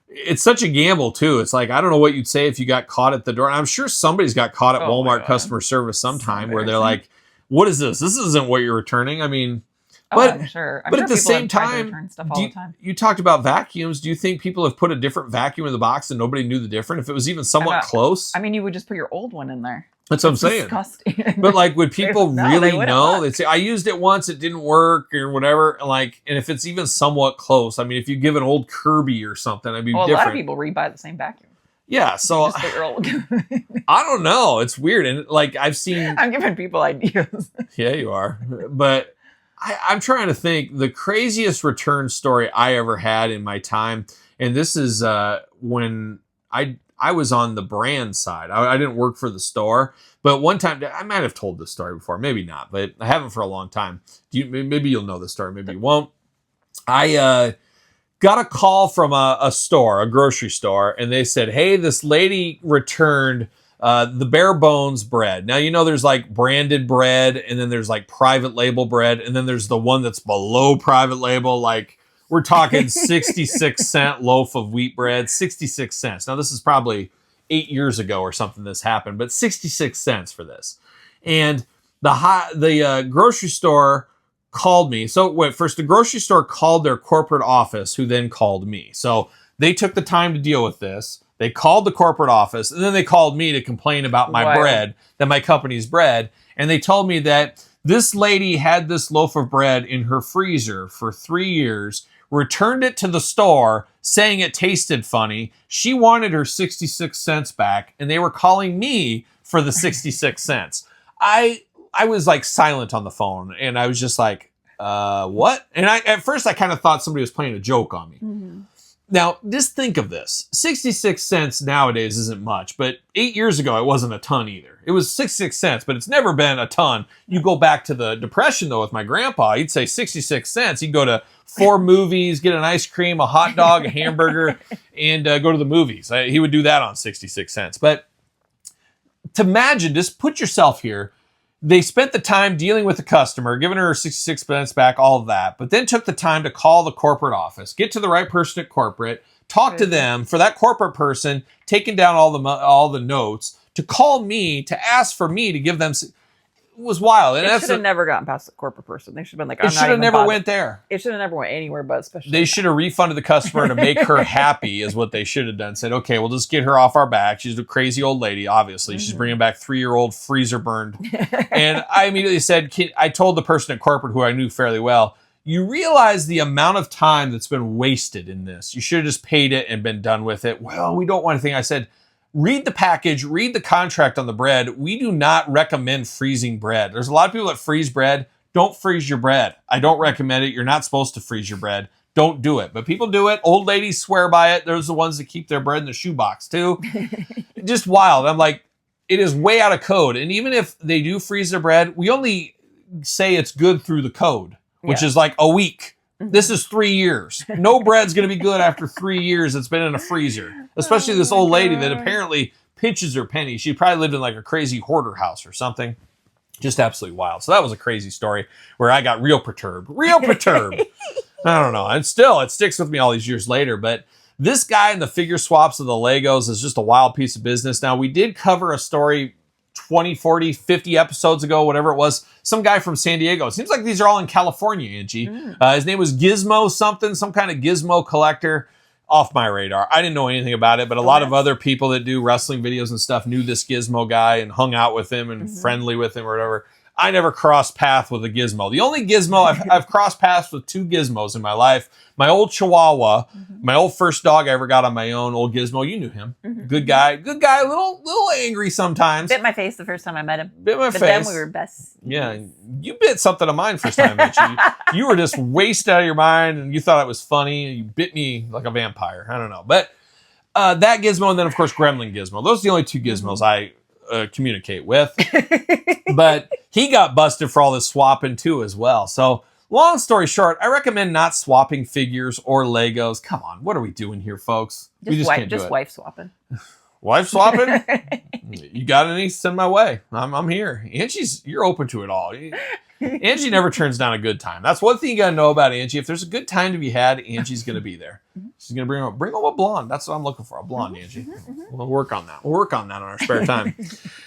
B: It's such a gamble too. It's like, I don't know what you'd say if you got caught at the door. And I'm sure somebody's got caught at Walmart customer service sometime where they're like, what is this? This isn't what you're returning. I mean, but
C: I'm sure.
B: But at the same time, you talked about vacuums. Do you think people have put a different vacuum in the box and nobody knew the difference? If it was even somewhat close?
C: I mean, you would just put your old one in there.
B: That's what I'm saying.
C: Disgusting.
B: But like, would people really know? They'd say, I used it once, it didn't work or whatever. And if it's even somewhat close, I mean, if you give an old Kirby or something, it'd be different. A lot
C: of people rebuy the same vacuum.
B: Yeah, so I don't know. It's weird. And like, I'm
C: giving people ideas.
B: Yeah, you are. But I'm trying to think the craziest return story I ever had in my time. And this is when I was on the brand side. I didn't work for the store, but one time I might have told this story before, maybe not, but I haven't for a long time. Maybe you'll know the story, maybe you won't. I got a call from a store, a grocery store, and they said, hey, this lady returned the bare bones bread. Now, there's like branded bread, and then there's like private label bread, and then there's the one that's below private label, like we're talking 66-cent loaf of wheat bread, 66 cents. Now, this is probably 8 years ago or something this happened, but 66 cents for this. And the grocery store called me. So first the grocery store called their corporate office, who then called me. So they took the time to deal with this. They called the corporate office, and then they called me to complain about my bread, that my company's bread. And they told me that this lady had this loaf of bread in her freezer for 3 years, returned it to the store saying it tasted funny. She wanted her 66 cents back, and they were calling me for the 66 cents. I was like silent on the phone, and I was just like, what? And at first I kind of thought somebody was playing a joke on me. Mm-hmm. Now, just think of this. 66 cents nowadays isn't much, but 8 years ago, it wasn't a ton either. It was 66 cents, but it's never been a ton. You go back to the Depression, though, with my grandpa, he'd say 66 cents. He'd go to 4 movies, get an ice cream, a hot dog, a hamburger, and go to the movies. He would do that on 66 cents. But to imagine, just put yourself here. They spent the time dealing with the customer, giving her 66 cents back, all of that, but then took the time to call the corporate office, get to the right person at corporate, talk to them, for that corporate person, taking down all the notes, to call me, to ask for me to give them. It was wild. And
C: it should have never gotten past the corporate person. They should have been like,
B: it should have never went there.
C: It should have never went anywhere, but especially
B: they should have refunded the customer to make her happy is what they should have done. Said, okay, we'll just get her off our back. She's a crazy old lady, obviously. Mm-hmm. She's bringing back 3-year-old freezer burned. And I immediately said, I told the person at corporate who I knew fairly well, you realize the amount of time that's been wasted in this. You should have just paid it and been done with it. Well, we don't want anything. I said, read the package, read the contract on the bread. We do not recommend freezing bread. There's a lot of people that freeze bread. Don't freeze your bread. I don't recommend it. You're not supposed to freeze your bread. don't do it. But people do it. Old ladies swear by it. Those are the ones that keep their bread in the shoebox too. Just wild. I'm like, it is way out of code. And even if they do freeze their bread, we only say it's good through the code, which is like a week. This is 3 years. No bread's going to be good after 3 years it's been in a freezer. Especially this old lady that apparently pinches her penny. She probably lived in like a crazy hoarder house or something. Just absolutely wild. So that was a crazy story where I got real perturbed. Real perturbed. I don't know. And still, it sticks with me all these years later. But this guy in the figure swaps of the Legos is just a wild piece of business. Now, we did cover a story 20, 40, 50 episodes ago, whatever it was. Some guy from San Diego. It seems like these are all in California, Angie. His name was Gizmo something, some kind of gizmo collector. Off my radar. I didn't know anything about it, but a lot of other people that do wrestling videos and stuff knew this Gizmo guy and hung out with him and friendly with him or whatever. I never crossed paths with a Gizmo. The only Gizmo, I've crossed paths with 2 Gizmos in my life. My old Chihuahua, my old first dog I ever got on my own, old Gizmo. You knew him. Good guy, a little angry sometimes.
C: Bit my face the first time I met him.
B: Bit my face.
C: But then we were best.
B: Yeah, you bit something of mine first time I met you. You were just wasted out of your mind and you thought it was funny. And you bit me like a vampire. I don't know. But that Gizmo and then, of course, Gremlin Gizmo. Those are the only 2 Gizmos I communicate with. But he got busted for all this swapping too as well. So long story short, I recommend not swapping figures or Legos. Come on, what are we doing here, folks? We just can't do it.
C: Wife swapping.
B: Wife swapping? You got any? Send my way. I'm here. You're open to it all. Angie never turns down a good time. That's one thing you got to know about Angie. If there's a good time to be had, Angie's going to be there. She's going to bring home a blonde. That's what I'm looking for, a blonde Angie. We'll work on that. We'll work on that on our spare time.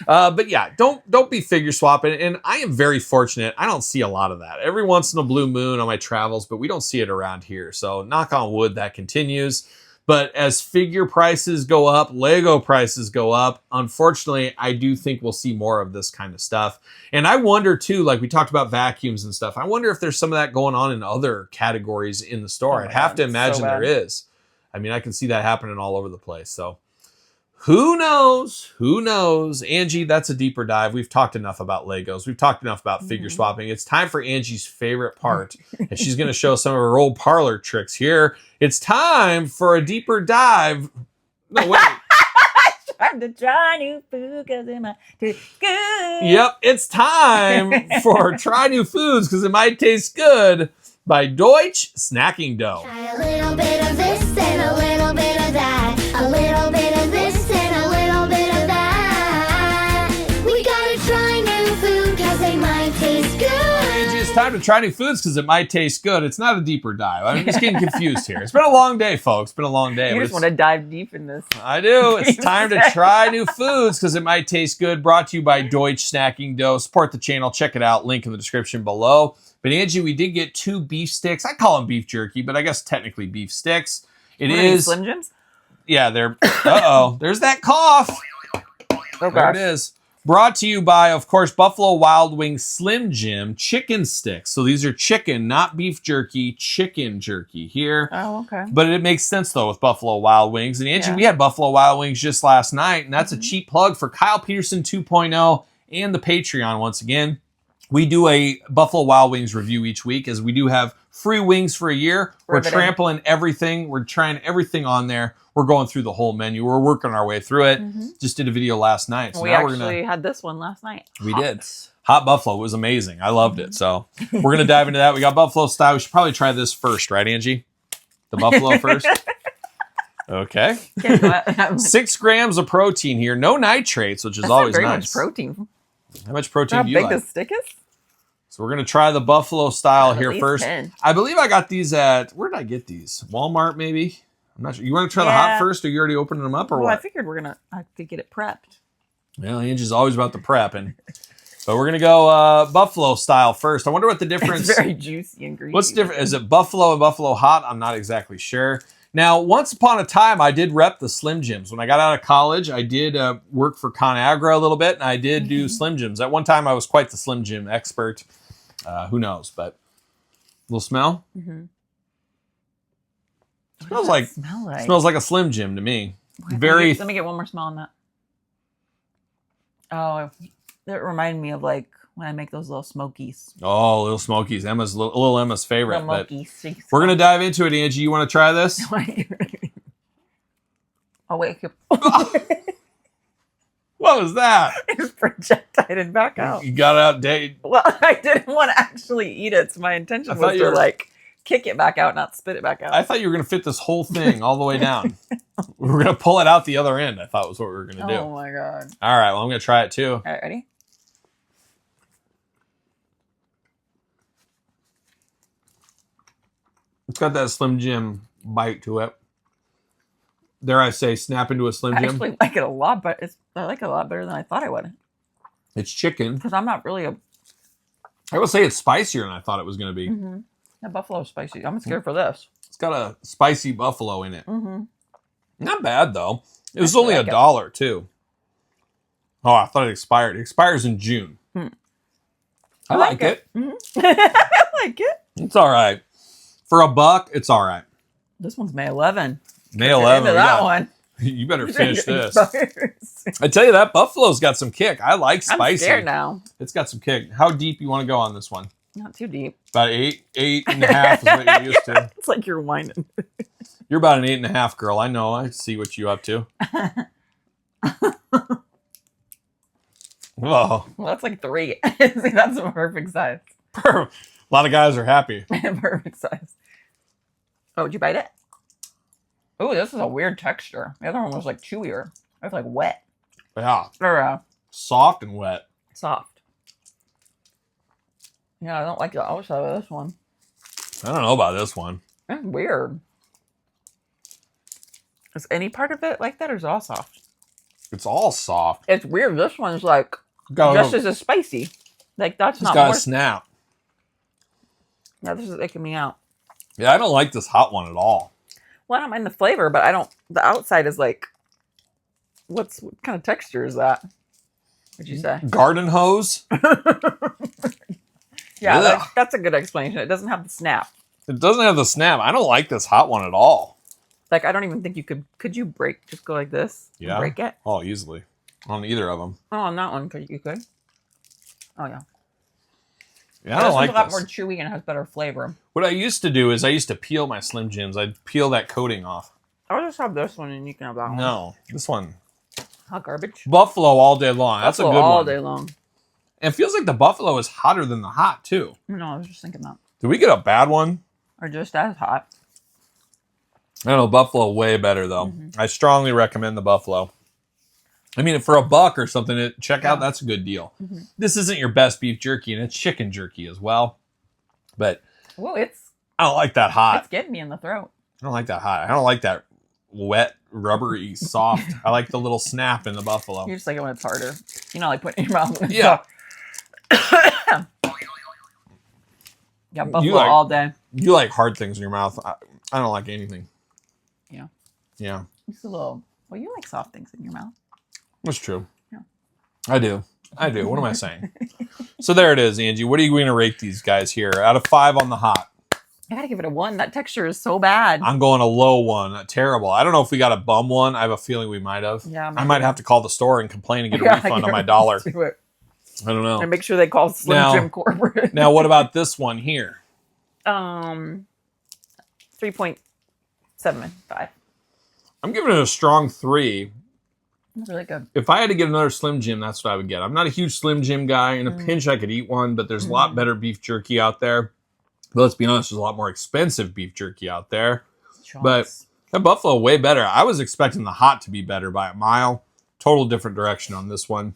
B: But yeah, don't be figure swapping. And I am very fortunate. I don't see a lot of that. Every once in a blue moon on my travels, but we don't see it around here. So knock on wood, that continues. But as figure prices go up, Lego prices go up, unfortunately, I do think we'll see more of this kind of stuff. And I wonder too, like we talked about vacuums and stuff, I wonder if there's some of that going on in other categories in the store. I'd have to imagine there is. I mean, I can see that happening all over the place. So who knows? Who knows? Angie, that's a deeper dive. We've talked enough about Legos. We've talked enough about figure swapping. It's time for Angie's favorite part. And she's going to show some of her old parlor tricks here. It's time for a deeper dive. No, wait.
C: Time to try new food because it might taste good.
B: Yep, it's time for Try New Foods because it might taste good by Deutsch Snacking Dough.
E: Try a little bit of this and a little bit of that. A little bit of this and a little bit of that. We gotta try new food because they might taste good.
B: Angie, it's time to try new foods because it might taste good. It's not a deeper dive. I'm just getting confused here. It's been a long day, folks. It's been a long day.
C: You just want to dive deep in this.
B: I do. It's time to try new foods because it might taste good. Brought to you by Deutsch Snacking Dough. Support the channel. Check it out. Link in the description below. But Angie, we did get 2 beef sticks. I call them beef jerky, but I guess technically beef sticks. It is
C: Slim Jims?
B: Yeah, they're. There's that cough.
C: Oh,
B: there it is. Brought to you by, of course, Buffalo Wild Wings Slim Jim chicken sticks. So these are chicken, not beef jerky, chicken jerky here.
C: Oh, okay.
B: But it makes sense, though, with Buffalo Wild Wings. And Angie, we had Buffalo Wild Wings just last night, and that's a cheap plug for Kyle Peterson 2.0 and the Patreon once again. We do a Buffalo Wild Wings review each week as we do have free wings for a year. We're trampling everything. We're trying everything on there. We're going through the whole menu. We're working our way through it. Just did a video last night. So
C: we
B: now
C: actually had this one last night.
B: We did. Hot Buffalo was amazing. I loved it. So we're going to dive into that. We got Buffalo style. We should probably try this first, right, Angie? The Buffalo first? Okay. 6 grams of protein here. No nitrates, which is always nice.
C: Much protein.
B: How much protein do you like?
C: How big the stick is?
B: So we're going to try the Buffalo style here first.
C: 10.
B: I believe I got these at, where did I get these? Walmart, maybe? I'm not sure. You want to try the hot first, or you already opening them up, or what?
C: I figured I could get it prepped.
B: Well, Angie's always about the prepping. But we're going to go Buffalo style first. I wonder what the difference...
C: It's very juicy and greasy.
B: What's different? Is it Buffalo and Buffalo hot? I'm not exactly sure. Now, once upon a time, I did rep the Slim Jims. When I got out of college, I did work for ConAgra a little bit, and I did do Slim Jims. At one time, I was quite the Slim Jim expert. Who knows? But a little smell? Smells like a Slim Jim to me.
C: Let me get one more smell on that. Oh, that reminded me of like when I make those little smokies.
B: Oh, Little Smokies. Little Emma's favorite.
C: Little
B: But
C: smokies.
B: we're going to dive into it, Angie. You want to try this?
C: Oh, wait.
B: What was that?
C: It's projectile back out.
B: You got outdated.
C: Well, I didn't want to actually eat it, so my intention was to like kick it back out, not spit it back out.
B: I thought you were going to fit this whole thing all the way down. We were going to pull it out the other end. I thought was what we were going to do.
C: Oh my God.
B: All right. Well, I'm going to try it too.
C: All right, ready?
B: It's got that Slim Jim bite to it. Dare I say, snap into a Slim
C: I
B: Jim?
C: actually like it a lot, but I like it a lot better than I thought I would.
B: It's chicken.
C: Because I'm not really a
B: I will say it's spicier than I thought it was going to be.
C: that buffalo spicy. I'm scared for this.
B: It's got a spicy buffalo in it. Not bad, though. It was
C: Actually,
B: only
C: I like it.
B: $1, too. Oh, I thought it expired. It expires in June. I like it.
C: I like it.
B: It's all right. For $1, it's all right.
C: This one's May 11.
B: May
C: Get
B: 11.
C: into that
B: yeah.
C: one.
B: You better finish this.
C: I'm
B: I tell you, that buffalo's got some kick. I like spicy.
C: scared now.
B: It's got some kick. How deep you want to go on this one?
C: Not too deep.
B: About 8.5 is what you're used to.
C: It's like you're whining.
B: You're about an 8.5 girl. I know. I see what you up to. Oh,
C: Well, that's like 3. See, that's a perfect size.
B: a lot of guys are happy.
C: Perfect size. Oh, did you bite it? Oh, this is a weird texture. The other one was like chewier. It was like wet.
B: Yeah,
C: Or
B: soft and wet.
C: soft. Yeah, I don't like the outside of this one.
B: I don't know about this one.
C: It's weird. Is any part of it like that, or is it all soft?
B: It's all soft.
C: It's weird. This one's like
B: Got a
C: just
B: little-
C: as spicy. Like that's
B: it's
C: not
B: got
C: more.
B: a snap.
C: Yeah, this is icky me out.
B: Yeah, I don't like this hot one at all.
C: Well, I don't mind the flavor, but I don't. The outside is like, what kind of texture is that? What'd you say?
B: Garden hose.
C: Yeah,
B: Ugh.
C: that's a good explanation. It doesn't have the snap.
B: It doesn't have the snap. I don't like this hot one at all.
C: Like I don't even think you could. Could you break? Just go like this. And
B: Yeah.
C: break it.
B: Oh, easily. On either of them.
C: Oh, on that one, you could. Oh yeah.
B: Yeah, I don't like
C: This one's a lot
B: this.
C: more chewy and has better flavor.
B: What I used to do is I used to peel my Slim Jims. I'd peel that coating off.
C: I'll just have this one and you can have that one.
B: No, this one.
C: Hot garbage.
B: Buffalo all day long. That's a
C: Buffalo
B: good
C: all
B: one.
C: day long.
B: And it feels like the buffalo is hotter than the hot, too.
C: No, I was just thinking that.
B: Did we get a bad one?
C: Or just as hot.
B: I don't know. Buffalo way better, though.
C: Mm-hmm.
B: I strongly recommend the buffalo. I mean, for $1 or something, check out. That's a good deal.
C: Mm-hmm.
B: This isn't your best beef jerky, and it's chicken jerky as well. But
C: Well, it's
B: I don't like that hot.
C: getting me in the throat.
B: I don't like that hot. I don't like that wet, rubbery, soft. I like the little snap in the buffalo.
C: You just like it when it's harder. You know, like putting it in your mouth. When it's
B: Yeah.
C: soft. Yeah, buffalo
B: like-
C: all day.
B: You like hard things in your mouth. I don't like anything.
C: Yeah.
B: Yeah,
C: It's a little. Well, you like soft things in your mouth.
B: that's true.
C: Yeah.
B: I do. What am I saying? So there it is, Angie. What are you going to rate these guys here? Out of 5 on the hot.
C: I gotta give it a 1. That texture is so bad.
B: I'm going a low 1. Terrible. I don't know if we got a bum one. I have a feeling we might have.
C: Yeah,
B: I might have to call the store and complain and get a
C: Yeah,
B: refund on my
C: you're
B: dollar.
C: right. Do it.
B: I don't know.
C: And make sure they call Slim
B: Now-
C: Jim Corporate.
B: Now, what about this one here?
C: 3.75.
B: I'm giving it a strong 3.
C: That's really good.
B: If I had to get another Slim Jim, that's what I would get. I'm not a huge Slim Jim guy. In a pinch, I could eat one, but there's a lot better beef jerky out there. But let's be honest, there's a lot more expensive beef jerky out there. But that buffalo, way better. I was expecting the hot to be better by a mile. Total different direction on this one.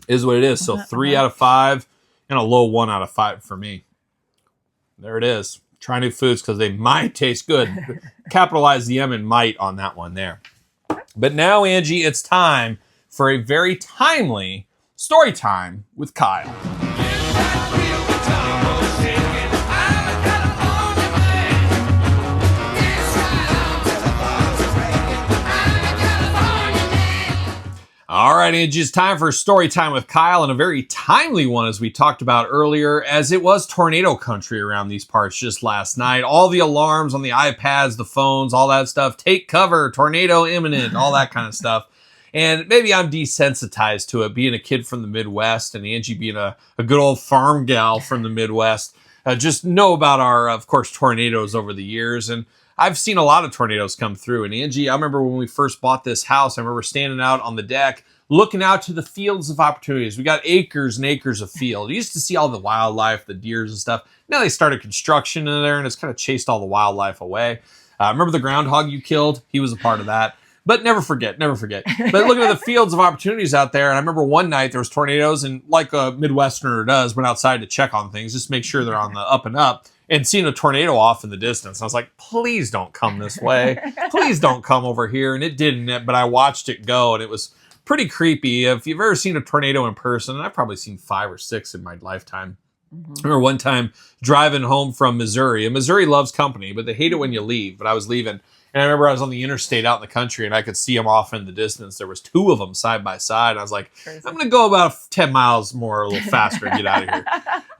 B: Is what it is. So 3 out of 5 and a low 1 out of 5 for me. There it is. Try new foods because they might taste good. Capitalize the M and might on that one there. But now, Angie, it's time for a very timely story time with Kyle. All right, Angie, it's time for story time with Kyle, and a very timely one, as we talked about earlier, as it was tornado country around these parts just last night. All the alarms on the iPads, the phones, all that stuff. Take cover, tornado imminent, all that kind of stuff. And maybe I'm desensitized to it, being a kid from the Midwest, and Angie being a good old farm gal from the Midwest. Just know about our, of course, tornadoes over the years. And I've seen a lot of tornadoes come through. And Angie, I remember when we first bought this house, I remember standing out on the deck, looking out to the fields of opportunities. We got acres and acres of field. You used to see all the wildlife, the deers and stuff. Now they started construction in there, and it's kind of chased all the wildlife away. Remember the groundhog you killed? He was a part of that. But never forget. But looking at the fields of opportunities out there, and I remember one night there was tornadoes, and like a Midwesterner does, went outside to check on things, just make sure they're on the up and up, and seeing a tornado off in the distance. I was like, please don't come this way. Please don't come over here. And it didn't, but I watched it go, and it was pretty creepy. If you've ever seen a tornado in person, and I've probably seen 5 or 6 in my lifetime. I remember one time driving home from Missouri, and Missouri loves company, but they hate it when you leave. But I was leaving, and I remember I was on the interstate out in the country, and I could see them off in the distance. There was 2 of them side by side. I was like, crazy. I'm going to go about 10 miles more, a little faster, and get out of here.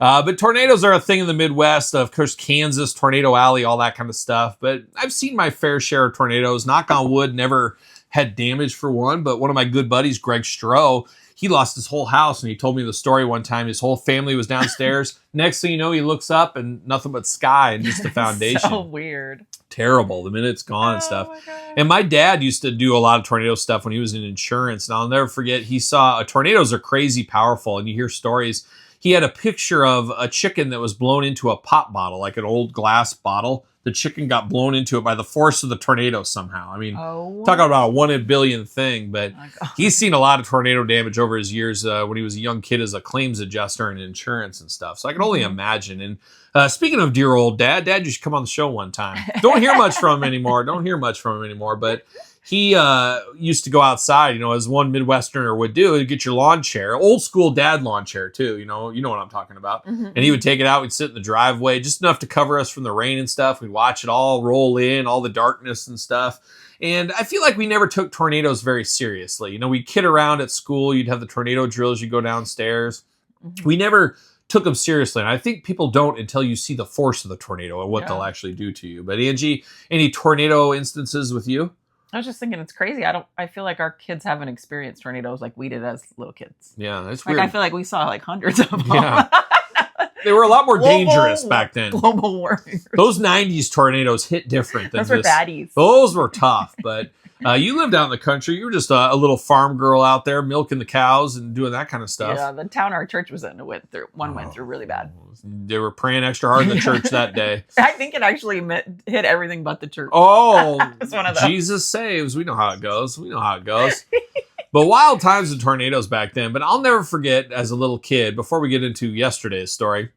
B: But tornadoes are a thing in the Midwest. Of course, Kansas, Tornado Alley, all that kind of stuff. But I've seen my fair share of tornadoes. Knock on wood, never had damage for one. But one of my good buddies, Greg Stroh, he lost his whole house, and he told me the story one time. His whole family was downstairs. Next thing you know, he looks up and nothing but sky and just the foundation.
C: So weird.
B: Terrible. The minute it's gone and stuff. And my dad used to do a lot of tornado stuff when he was in insurance. And I'll never forget, he saw tornadoes are crazy powerful. And you hear stories. He had a picture of a chicken that was blown into a pop bottle, like an old glass bottle. The chicken got blown into it by the force of the tornado somehow. I mean, talking about a 1 in a billion thing, but he's seen a lot of tornado damage over his years when he was a young kid as a claims adjuster in insurance and stuff. So I can only imagine. And speaking of dear old dad, you should come on the show one time. Don't hear much from him anymore. But he used to go outside, as one Midwesterner would do, he'd get your lawn chair, old school dad lawn chair too, you know what I'm talking about. And he would take it out, we'd sit in the driveway, just enough to cover us from the rain and stuff. We'd watch it all roll in, all the darkness and stuff. And I feel like we never took tornadoes very seriously. We'd kid around at school, you'd have the tornado drills, you'd go downstairs. We never took them seriously. And I think people don't until you see the force of the tornado and what they'll actually do to you. But Angie, any tornado instances with you?
C: I was just thinking it's crazy. I feel like our kids haven't experienced tornadoes like we did as little kids.
B: Yeah, that's weird.
C: I feel like we saw hundreds of them.
B: Yeah. They were a lot more dangerous back then.
C: Global warming.
B: Those 90s tornadoes hit different than
C: those were baddies.
B: Those were tough, but you lived out in the country. You were just a little farm girl out there milking the cows and doing that kind of stuff.
C: Yeah, the town our church was in went through really bad.
B: They were praying extra hard in the church that day.
C: I think it actually hit everything but the church.
B: Oh,
C: it's one of those.
B: Jesus saves. We know how it goes. But wild times and tornadoes back then. But I'll never forget as a little kid, before we get into yesterday's story,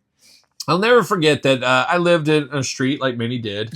B: I'll never forget that I lived in a street like many did.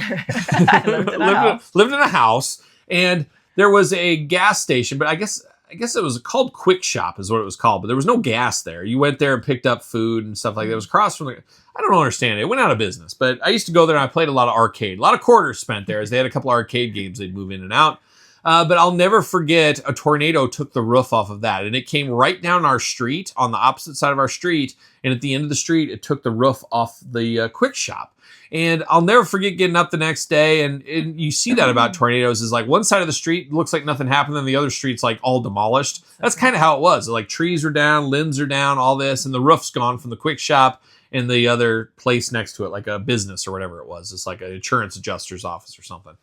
B: lived in a house. And there was a gas station, but I guess it was called Quick Shop is what it was called, but there was no gas there. You went there and picked up food and stuff like that. It was across from I don't understand it. It went out of business, but I used to go there and I played a lot of arcade. A lot of quarters spent there as they had a couple arcade games they'd move in and out. But I'll never forget a tornado took the roof off of that, and it came right down our street on the opposite side of our street. And at the end of the street, it took the roof off the Quick Shop. And I'll never forget getting up the next day, and you see that about tornadoes is like one side of the street looks like nothing happened, and the other street's like all demolished. That's kind of how it was. Like trees are down, limbs are down, all this, and the roof's gone from the Quick Shop and the other place next to it, like a business or whatever it was. It's like an insurance adjuster's office or something.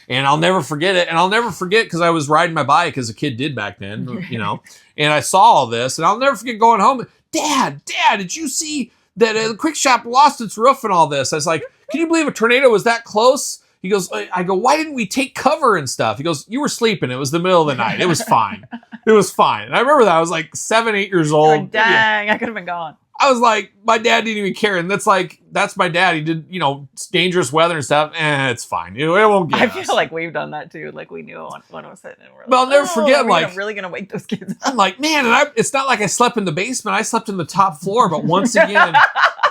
B: And I'll never forget it. And I'll never forget because I was riding my bike as a kid did back then, and I saw all this, and I'll never forget going home. Dad, did you see that the Quick Shop lost its roof and all this? I was like, can you believe a tornado was that close? He goes, I go, why didn't we take cover and stuff? He goes, you were sleeping. It was the middle of the night. It was fine. It was fine. And I remember that. I was like 7, 8 years old.
C: Like, dang, I could have been gone.
B: I was like, my dad didn't even care. And that's my dad. He did, it's dangerous weather and stuff. It's fine. It won't get us.
C: I feel like we've done that too. Like we knew when I was sitting and we're like,
B: but I'll never forget,
C: I'm really going to wake those kids up.
B: I'm like, man, and it's not like I slept in the basement. I slept in the top floor. But once again,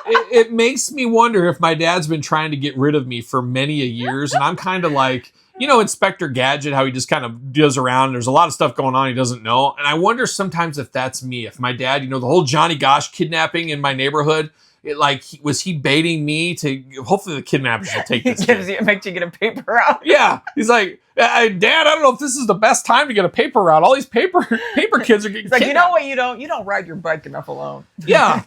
B: it makes me wonder if my dad's been trying to get rid of me for many a years. And I'm kind of like, Inspector Gadget, how he just kind of does around. There's a lot of stuff going on he doesn't know. And I wonder sometimes if that's me, if my dad, the whole Johnny Gosh kidnapping in my neighborhood, was he baiting me to, hopefully the kidnappers will take this.
C: Makes you get a paper out.
B: Yeah. He's like, Dad, I don't know if this is the best time to get a paper route. All these paper kids are getting
C: It's like, you
B: kidnapped.
C: know what? You don't ride your bike enough alone.
B: Yeah.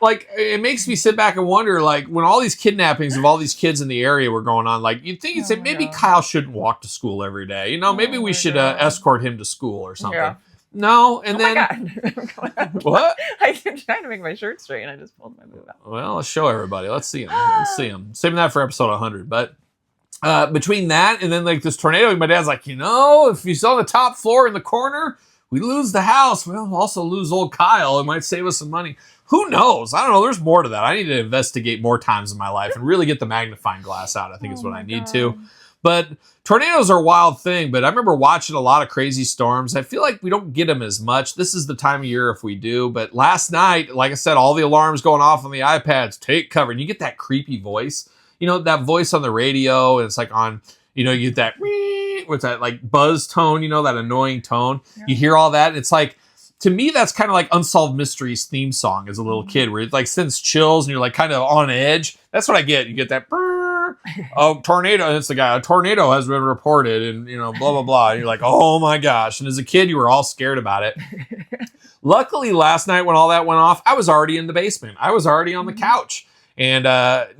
B: Like, it makes me sit back and wonder, like, when all these kidnappings of all these kids in the area were going on, like, you'd think you'd say, maybe Kyle shouldn't walk to school every day. You know, maybe we should escort him to school or something.
C: Yeah.
B: No, and
C: Oh
B: then...
C: my God.
B: What?
C: I'm trying to make my shirt straight and I just pulled my boob out.
B: Well, let's show everybody. Let's see him. Let's see him. Saving that for episode 100. But between that and then, like, this tornado, my dad's like, if he's on the top floor in the corner, we lose the house. We'll also lose old Kyle. It might save us some money. Who knows? I don't know. There's more to that. I need to investigate more times in my life and really get the magnifying glass out. I think is what I need to. But tornadoes are a wild thing. But I remember watching a lot of crazy storms. I feel like we don't get them as much. This is the time of year if we do. But last night, like I said, all the alarms going off on the iPads, take cover. And you get that creepy voice. That voice on the radio. And it's like on, you get that, what's that, like buzz tone, that annoying tone. Yeah. You hear all that. And it's like, to me, that's kind of like Unsolved Mysteries theme song as a little kid, where it like sends chills and you're like kind of on edge. That's what I get. You get that, tornado. And it's the guy, a tornado has been reported and, blah, blah, blah. And you're like, oh my gosh. And as a kid, you were all scared about it. Luckily, last night when all that went off, I was already in the basement. I was already on the couch. And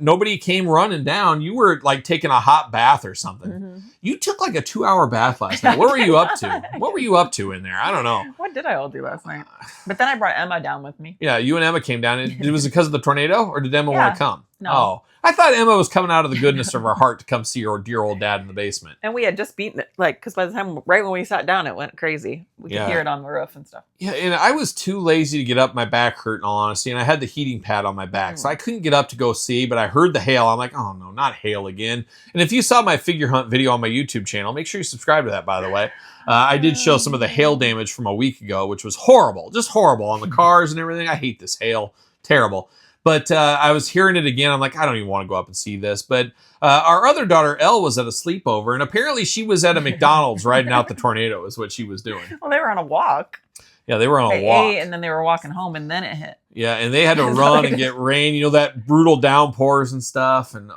B: nobody came running down. You were like taking a hot bath or something. Mm-hmm. You took like a 2-hour bath last night. What were you up to? What were you up to in there? I don't know.
C: What did I all do last night? But then I brought Emma down with me.
B: Yeah, you and Emma came down. It was because of the tornado, or did Emma want to come?
C: No.
B: Oh, I thought Emma was coming out of the goodness of her heart to come see your dear old dad in the basement.
C: And we had just beaten it, because by the time, right when we sat down, it went crazy. We could hear it on the roof and stuff.
B: Yeah, and I was too lazy to get up. My back hurt, in all honesty, and I had the heating pad on my back, so I couldn't get up to go see, but I heard the hail. I'm like, oh no, not hail again. And if you saw my figure hunt video on my YouTube channel, make sure you subscribe to that, by the way. I did show some of the hail damage from a week ago, which was horrible, just horrible on the cars and everything. I hate this hail. Terrible. But I was hearing it again. I'm like, I don't even want to go up and see this. But our other daughter, Elle, was at a sleepover. And apparently she was at a McDonald's riding out the tornado is what she was doing.
C: Well, they were on a walk.
B: Yeah, they were on a walk.
C: And then they were walking home and then it hit.
B: Yeah, and they had to run and get rain. That brutal downpours and stuff. And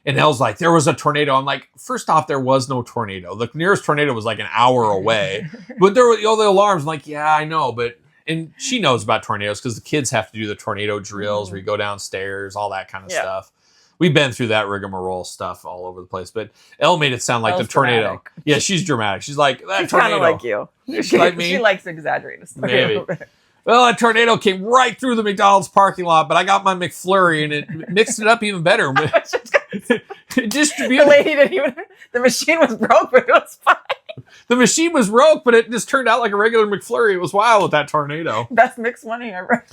B: Elle's like, there was a tornado. I'm like, first off, there was no tornado. The nearest tornado was like an hour away. But there were the alarms. I'm like, yeah, I know. And she knows about tornadoes because the kids have to do the tornado drills where you go downstairs, all that kind of stuff. We've been through that rigmarole stuff all over the place. But Elle made it sound like
C: Elle's
B: the tornado.
C: Dramatic.
B: Yeah, she's dramatic. She's like, that
C: she's
B: tornado.
C: Kind of like you.
B: She like me?
C: She likes exaggerating stuff.
B: Maybe. Well, a tornado came right through the McDonald's parking lot, but I got my McFlurry and it mixed it up even better. It distributed.
C: The lady didn't even. The machine was broke, but it was fine.
B: The machine was broke, but it just turned out like a regular McFlurry. It was wild with that tornado.
C: Best mixed money ever.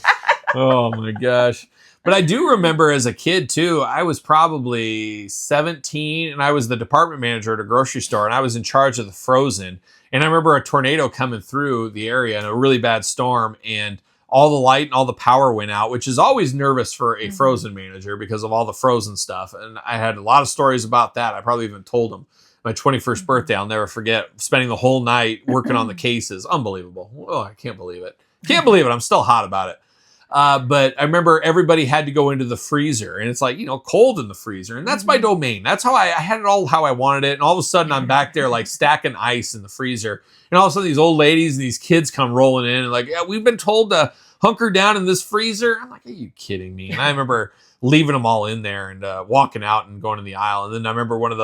B: Oh my gosh. But I do remember as a kid too, I was probably 17 and I was the department manager at a grocery store and I was in charge of the frozen. And I remember a tornado coming through the area in a really bad storm and all the light and all the power went out, which is always nervous for a frozen manager because of all the frozen stuff. And I had a lot of stories about that. I probably even told them. My 21st birthday, I'll never forget spending the whole night working on the cases. Unbelievable. Oh, I can't believe it. Can't believe it. I'm still hot about it. But I remember everybody had to go into the freezer and it's like, cold in the freezer. And that's my domain. That's how I had it all how I wanted it. And all of a sudden I'm back there like stacking ice in the freezer. And all of a sudden these old ladies and these kids come rolling in and like, yeah, we've been told to hunker down in this freezer. I'm like, are you kidding me? And I remember leaving them all in there and walking out and going to the aisle. And then I remember one of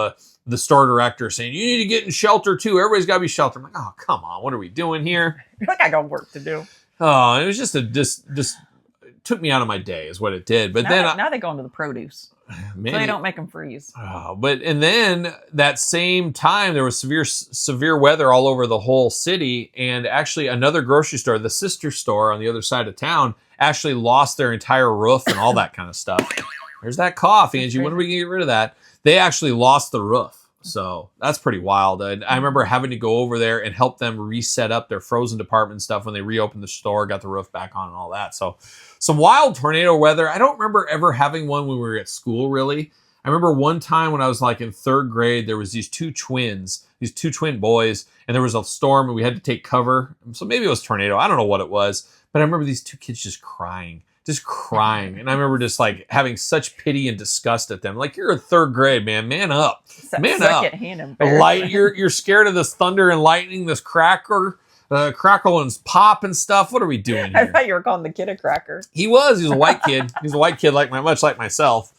B: the store directors saying, you need to get in shelter too. Everybody's got to be sheltered. I'm like, oh, come on. What are we doing here?
C: Look, I got work to do.
B: Oh, it was just took me out of my day is what it did. But
C: now they go into the produce.
B: Maybe.
C: So they don't make them freeze.
B: And then that same time there was severe weather all over the whole city. And actually another grocery store, the sister store on the other side of town, actually lost their entire roof and all that kind of stuff. There's that cough, Angie. When are we going to get rid of that? They actually lost the roof. So that's pretty wild. And I remember having to go over there and help them reset up their frozen department stuff when they reopened the store, got the roof back on and all that. So some wild tornado weather. I don't remember ever having one when we were at school, really. I remember one time when I was like in 3rd grade, there was these two twin boys, and there was a storm and we had to take cover. So maybe it was tornado. I don't know what it was, but I remember these two kids just crying just crying. And I remember just like having such pity and disgust at them. Like, you're in 3rd grade, man up. Man up.
C: Secondhand embarrassment.
B: You're scared of this thunder and lightning, this crackle and pop and stuff. What are we doing
C: I
B: here?
C: thought you were calling the kid a cracker.
B: He was a white kid. He's a white kid much like myself.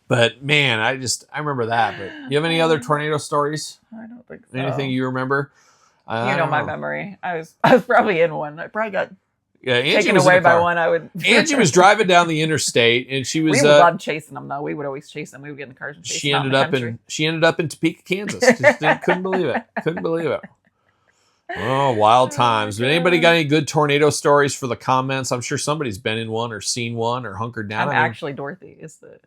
B: But man, I remember that. But you have any other tornado stories?
C: I don't think so.
B: Anything you remember?
C: You know my memory. I was probably in one. I probably got
B: Angie
C: taken
B: was in
C: away
B: the
C: by
B: car.
C: one.
B: Angie was driving down the interstate, and she was.
C: We loved chasing them though. We would always chase them. We would get in the cars and chase
B: She
C: them
B: ended
C: out
B: up
C: in the country.
B: she ended up in Topeka, Kansas. Couldn't believe it. Oh, wild times. But anybody got any good tornado stories for the comments? I'm sure somebody's been in one or seen one or hunkered down.
C: I'm actually Dorothy.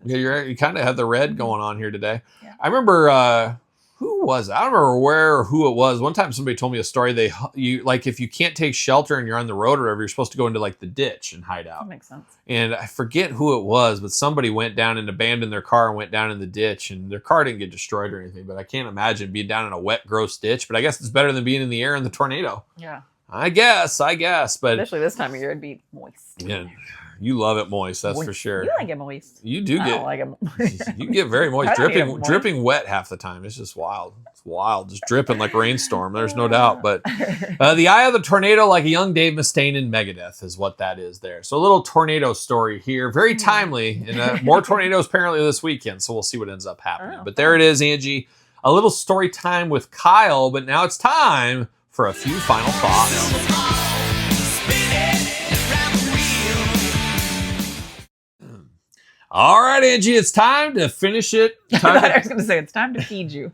B: Yeah, you kind of have the red going on here today.
C: Yeah.
B: I remember who was it? I don't remember where or who it was. One time somebody told me a story. If you can't take shelter and you're on the road or whatever, you're supposed to go into like the ditch and hide out.
C: That makes sense.
B: And I forget who it was, but somebody went down and abandoned their car and went down in the ditch, and their car didn't get destroyed or anything. But I can't imagine being down in a wet, gross ditch. But I guess it's better than being in the air in the tornado.
C: Yeah.
B: I guess. But
C: Especially this time of year, it'd be moist.
B: yeah, you love it moist, that's for sure.
C: You like it moist.
B: You do
C: I
B: get.
C: don't like it moist.
B: You get very moist,
C: I don't get moist.
B: dripping wet half the time. It's just wild. It's wild, just dripping like rainstorm. There's no doubt. But the eye of the tornado, like a young Dave Mustaine in Megadeth, is what that is there. So a little tornado story here, very timely, and more tornadoes apparently this weekend. So we'll see what ends up happening. But there it is, Angie. A little story time with Kyle. But now it's time for a few final thoughts. All right, Angie, it's time to finish it.
C: I thought I was going to say it's time to feed you.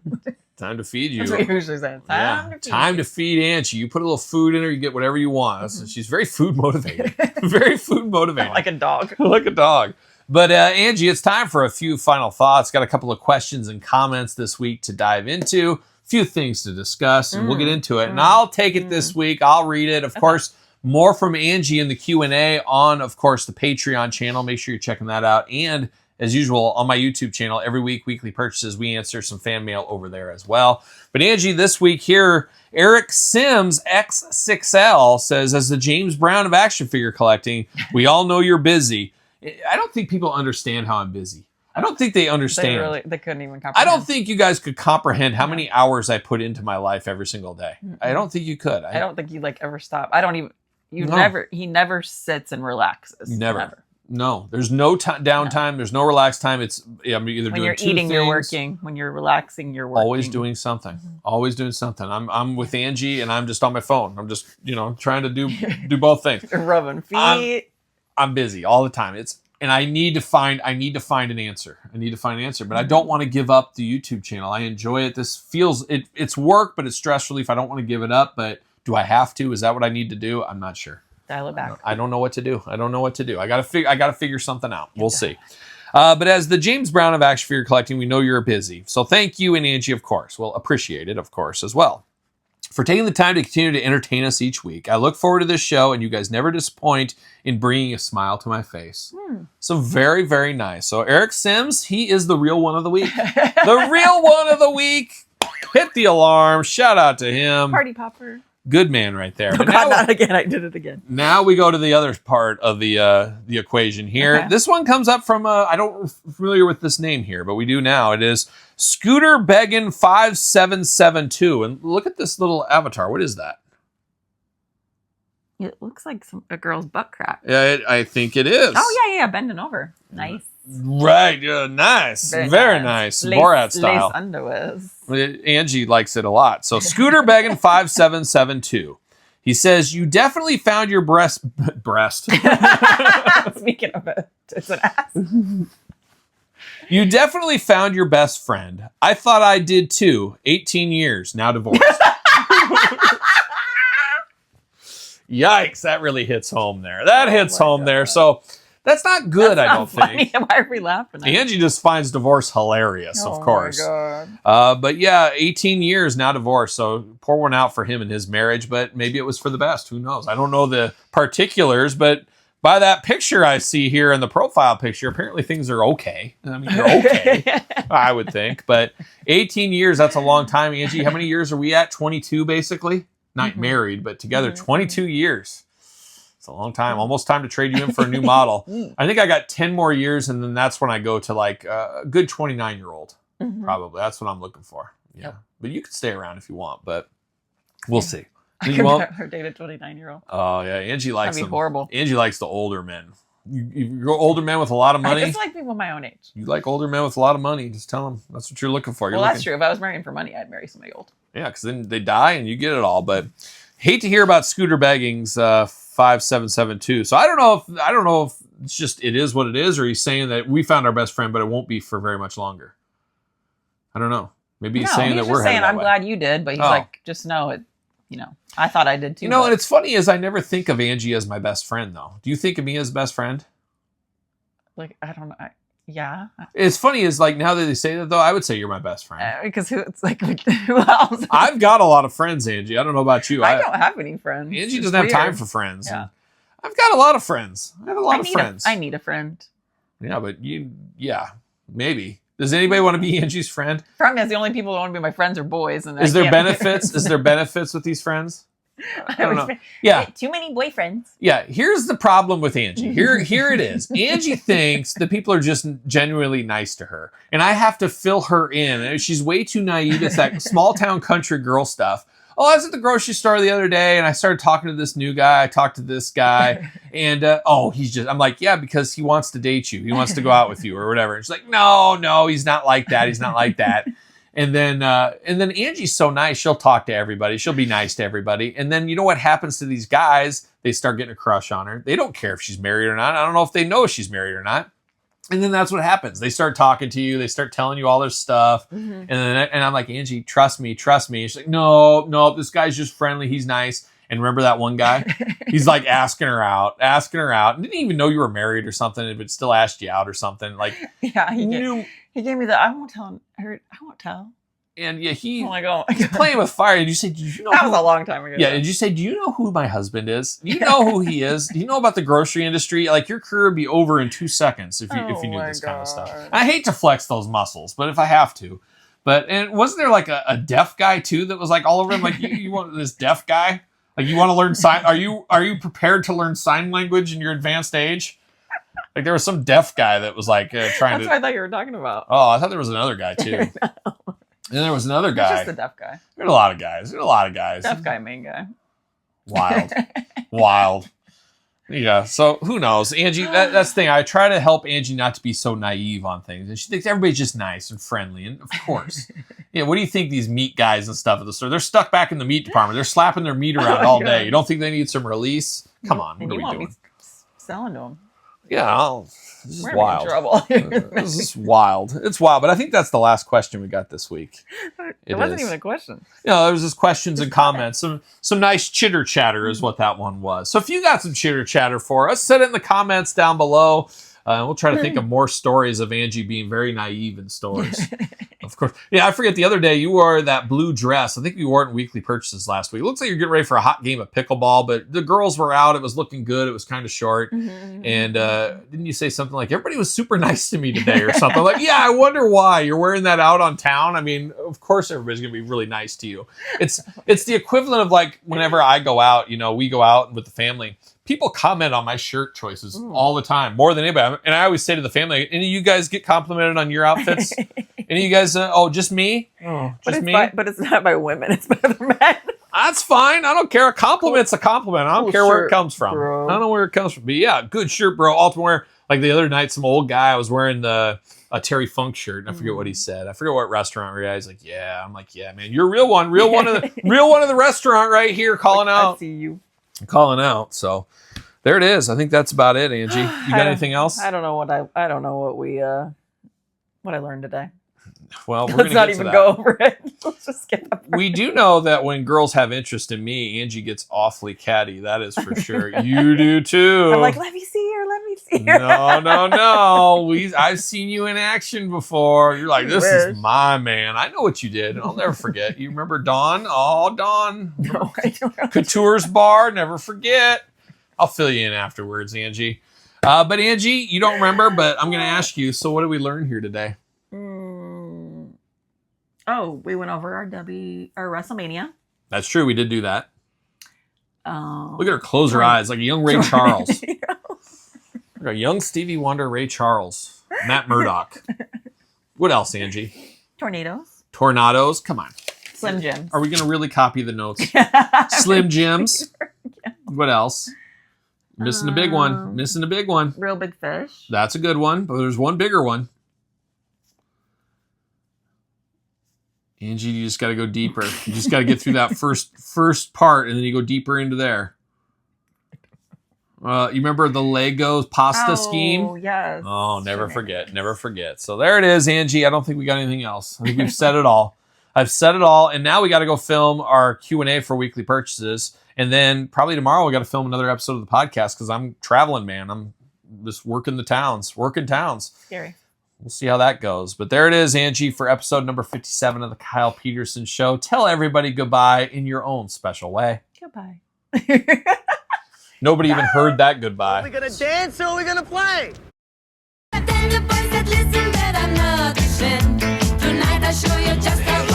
B: Time to feed you.
C: That's what you usually say.
B: Time to feed Angie. You put a little food in her, you get whatever you want. She's very food motivated. Very food motivated.
C: Like a dog.
B: Like a dog. But Angie, it's time for a few final thoughts. Got a couple of questions and comments this week to dive into. A few things to discuss, and we'll get into it. And I'll take it this week. I'll read it. Of course, more from Angie in the Q&A on, of course, the Patreon channel. Make sure you're checking that out. And as usual, on my YouTube channel, every week, weekly purchases, we answer some fan mail over there as well. But Angie, this week here, Eric Sims X6L says, as the James Brown of action figure collecting, we all know you're busy. I don't think people understand how I'm busy. I don't think they understand.
C: They couldn't even comprehend.
B: I don't think you guys could comprehend how many hours I put into my life every single day. I don't think you could.
C: I don't think you ever stop. I don't even. He never sits and relaxes.
B: Never. No, there's no downtime. There's no relaxed time. I'm either
C: when
B: doing
C: you're
B: two
C: eating,
B: things,
C: you're working. When you're relaxing, you're working.
B: always doing something. Always doing something. I'm with Angie and I'm just on my phone. I'm just trying to do both things.
C: You're rubbing feet.
B: I'm busy all the time. And I need to find an answer. But I don't want to give up the YouTube channel. I enjoy it. This feels it's work, but it's stress relief. I don't want to give it up, but do I have to? Is that what I need to do? I'm not sure.
C: Dial it back.
B: I don't know what to do. I gotta figure something out. We'll see. But as the James Brown of action figure collecting, we know you're busy. So thank you, and Angie, of course. We'll appreciate it, of course, as well, for taking the time to continue to entertain us each week. I look forward to this show, and you guys never disappoint in bringing a smile to my face. So very, very nice. So Eric Sims, he is the real one of the week. The real one of the week. Hit the alarm. Shout out to him.
C: Party popper.
B: Good man right there.
C: Oh,
B: But
C: God,
B: now,
C: not again. I did it again.
B: now we go to the other part of the equation here.
C: Okay.
B: This one comes up from, I don't familiar with this name here, but we do now. It is Scooter Beggin 5772. And look at this little avatar. What is that?
C: It looks like a girl's butt crack.
B: Yeah, I think it is.
C: Oh, yeah, bending over. Nice.
B: Right, yeah, nice. Very nice. Borat style.
C: Lace underwears.
B: Angie likes it a lot. So Scooter Beggin 5772. He says, you definitely found your breast.
C: Speaking of it, it's an ass.
B: You definitely found your best friend. I thought I did too. 18 years, now divorced. Yikes, that really hits home there. That hits home there. So that's not good, I don't think.
C: Why are we laughing at
B: Angie just finds divorce hilarious, of course.
C: Oh my God.
B: But yeah, 18 years now divorced. So pour one out for him and his marriage, but maybe it was for the best. Who knows? I don't know the particulars, but by that picture I see here in the profile picture, apparently things are okay. I mean, they're okay, I would think. But 18 years, that's a long time, Angie. How many years are we at? 22, basically? Not married, but together, 22 years. It's a long time. Almost time to trade you in for a new model. I think I got 10 more years, and then that's when I go to like a good 29-year-old. Probably. That's what I'm looking for. Yeah.
C: Yep.
B: But you can stay around if you want, but we'll see.
C: I
B: You
C: could
B: won't?
C: never date a 29-year-old.
B: Oh, yeah. Angie likes
C: That'd be
B: them.
C: horrible.
B: Angie likes the older men. You go older men with a lot of money.
C: I just like people my own age.
B: You like older men with a lot of money. Just tell them that's what you're looking for.
C: That's true. If I was marrying for money, I'd marry somebody old.
B: Yeah, because then they die and you get it all. But hate to hear about Scooter Begging's 5772. So I don't know if it's just it is what it is, or he's saying that we found our best friend, but it won't be for very much longer. I don't know. Maybe he's saying that we're
C: just saying
B: headed that
C: I'm
B: way.
C: glad you did, but he's like, just know it. I thought I did too.
B: And it's funny is I never think of Angie as my best friend though. Do you think of me as best friend?
C: Like I don't know. Yeah.
B: It's funny is like now that they say that though, I would say you're my best friend.
C: Because it's like who else?
B: I've got a lot of friends, Angie. I don't know about you.
C: I don't have any friends.
B: Angie
C: It's
B: doesn't have time
C: weird.
B: for friends.
C: Yeah.
B: I've got a lot of friends. I have a lot of friends.
C: I need a friend.
B: Yeah, but maybe. Does anybody want to be Angie's friend?
C: Problem is, the only people that want to be my friends are boys. And
B: Is there benefits? Is there benefits with these friends? I don't know. Yeah.
C: Too many boyfriends.
B: Yeah. Here's the problem with Angie. Here it is. Angie thinks that people are just genuinely nice to her. And I have to fill her in. And she's way too naive. It's that small town country girl stuff. Oh, I was at the grocery store the other day and I started talking to this new guy. I talked to this guy and, I'm like, yeah, because he wants to date you. He wants to go out with you or whatever. And she's like, no, he's not like that. He's not like that. And then Angie's so nice. She'll talk to everybody. She'll be nice to everybody. And then you know what happens to these guys? They start getting a crush on her. They don't care if she's married or not. I don't know if they know if she's married or not. And then that's what happens. They start talking to you. They start telling you all their stuff. And I'm like, Angie, trust me. And she's like, no, this guy's just friendly. He's nice. And remember that one guy? He's like asking her out. And didn't even know you were married or something, but still asked you out or something. Like,
C: yeah, he gave me the I won't tell.
B: And yeah,
C: Oh my God.
B: he's playing with fire. Did you know
C: That was a long time ago.
B: Yeah, did you say, do you know who my husband is? Do you know who he is? Do you know about the grocery industry? Like your career would be over in 2 seconds if you knew this kind of stuff. I hate to flex those muscles, but if I have to. And wasn't there like a deaf guy too that was like all over him? Like you want this deaf guy? Like you want to learn sign? Are you prepared to learn sign language in your advanced age? Like there was some deaf guy that was like trying
C: That's what I thought you were talking about.
B: Oh, I thought there was another guy too. And then there was another guy.
C: Just the deaf guy.
B: There were a lot of guys.
C: Deaf guy, main guy.
B: Wild. Yeah. So who knows, Angie? That's the thing. I try to help Angie not to be so naive on things, and she thinks everybody's just nice and friendly. And of course, what do you think these meat guys and stuff at the store? They're stuck back in the meat department. They're slapping their meat around all day. You don't think they need some release? Come on, what are we doing?
C: Selling to them.
B: Yeah, this is
C: We're
B: wild.
C: in trouble.
B: This is wild. It's wild, but I think that's the last question we got this week.
C: It wasn't even a question.
B: There was just questions and comments. Some nice chitter chatter is what that one was. So if you got some chitter chatter for us, send it in the comments down below. We'll try to think of more stories of Angie being very naive in stores. Of course. Yeah, I forget the other day you wore that blue dress. I think you wore it in weekly purchases last week. It looks like you're getting ready for a hot game of pickleball, but the girls were out. It was looking good. It was kind of short. And didn't you say something like, everybody was super nice to me today or something? Like, yeah, I wonder why. You're wearing that out on town? I mean, of course everybody's going to be really nice to you. It's the equivalent of like whenever I go out, we go out with the family. People comment on my shirt choices all the time, more than anybody. And I always say to the family, any of you guys get complimented on your outfits? Any of you guys, just me? Oh, just me?
C: But it's not by women, it's by other men.
B: That's fine. I don't care. A compliment's a compliment. I don't care where it comes from.
C: Bro.
B: I don't know where it comes from. But yeah, good shirt, bro. Ultimate wear. Like the other night, some old guy, I was wearing a Terry Funk shirt. And I forget what he said. I forget what restaurant we were at. He's like, yeah. I'm like, yeah, man. You're a real one. Real one of the restaurant right here calling out.
C: I see you.
B: Calling out. So there it is. I think that's about it, Angie. You got anything else?
C: I don't know what I learned today.
B: Well, we're
C: Let's
B: gonna
C: not
B: get to
C: even
B: that.
C: go over it. Let's just skip that part.
B: We do know that when girls have interest in me, Angie gets awfully catty. That is for sure. You do too.
C: I'm like, let me see her.
B: No. I've seen you in action before. You're like, this is my man. I know what you did. I'll never forget. You remember Dawn? Oh, Dawn.
C: No, I don't.
B: Couture's Bar. Never forget. I'll fill you in afterwards, Angie. But Angie, you don't remember, but I'm going to ask you. So what did we learn here today?
C: Oh, we went over our Wrestlemania.
B: That's true. We did do that.
C: Oh.
B: Look at her close her eyes like a young Ray Charles. Like a young Stevie Wonder, Ray Charles. Matt Murdock. What else, Angie?
C: Tornadoes.
B: Tornadoes. Come on.
C: Slim Jims.
B: Are we going to really copy the notes? Slim Jims. What else? Missing a big one. Missing a big one.
C: Real Big Fish.
B: That's a good one, but there's one bigger one. Angie, you just got to go deeper. You just got to get through that first part, and then you go deeper into there. You remember the Legos pasta scheme?
C: Oh, yes.
B: Oh, never forget. Never forget. So there it is, Angie. I don't think we got anything else. I think we've said it all. I've said it all, and now we got to go film our Q&A for weekly purchases, and then probably tomorrow we got to film another episode of the podcast because I'm traveling, man. I'm just working towns.
C: Scary.
B: We'll see how that goes. But there it is, Angie, for episode number 57 of the Kyle Peterson Show. Tell everybody goodbye in your own special way.
C: Goodbye.
B: Nobody even heard that goodbye.
F: Are we gonna dance or are we gonna play?
G: Tell the boys that listen that I'm not ashamed. Tonight I'll show you just how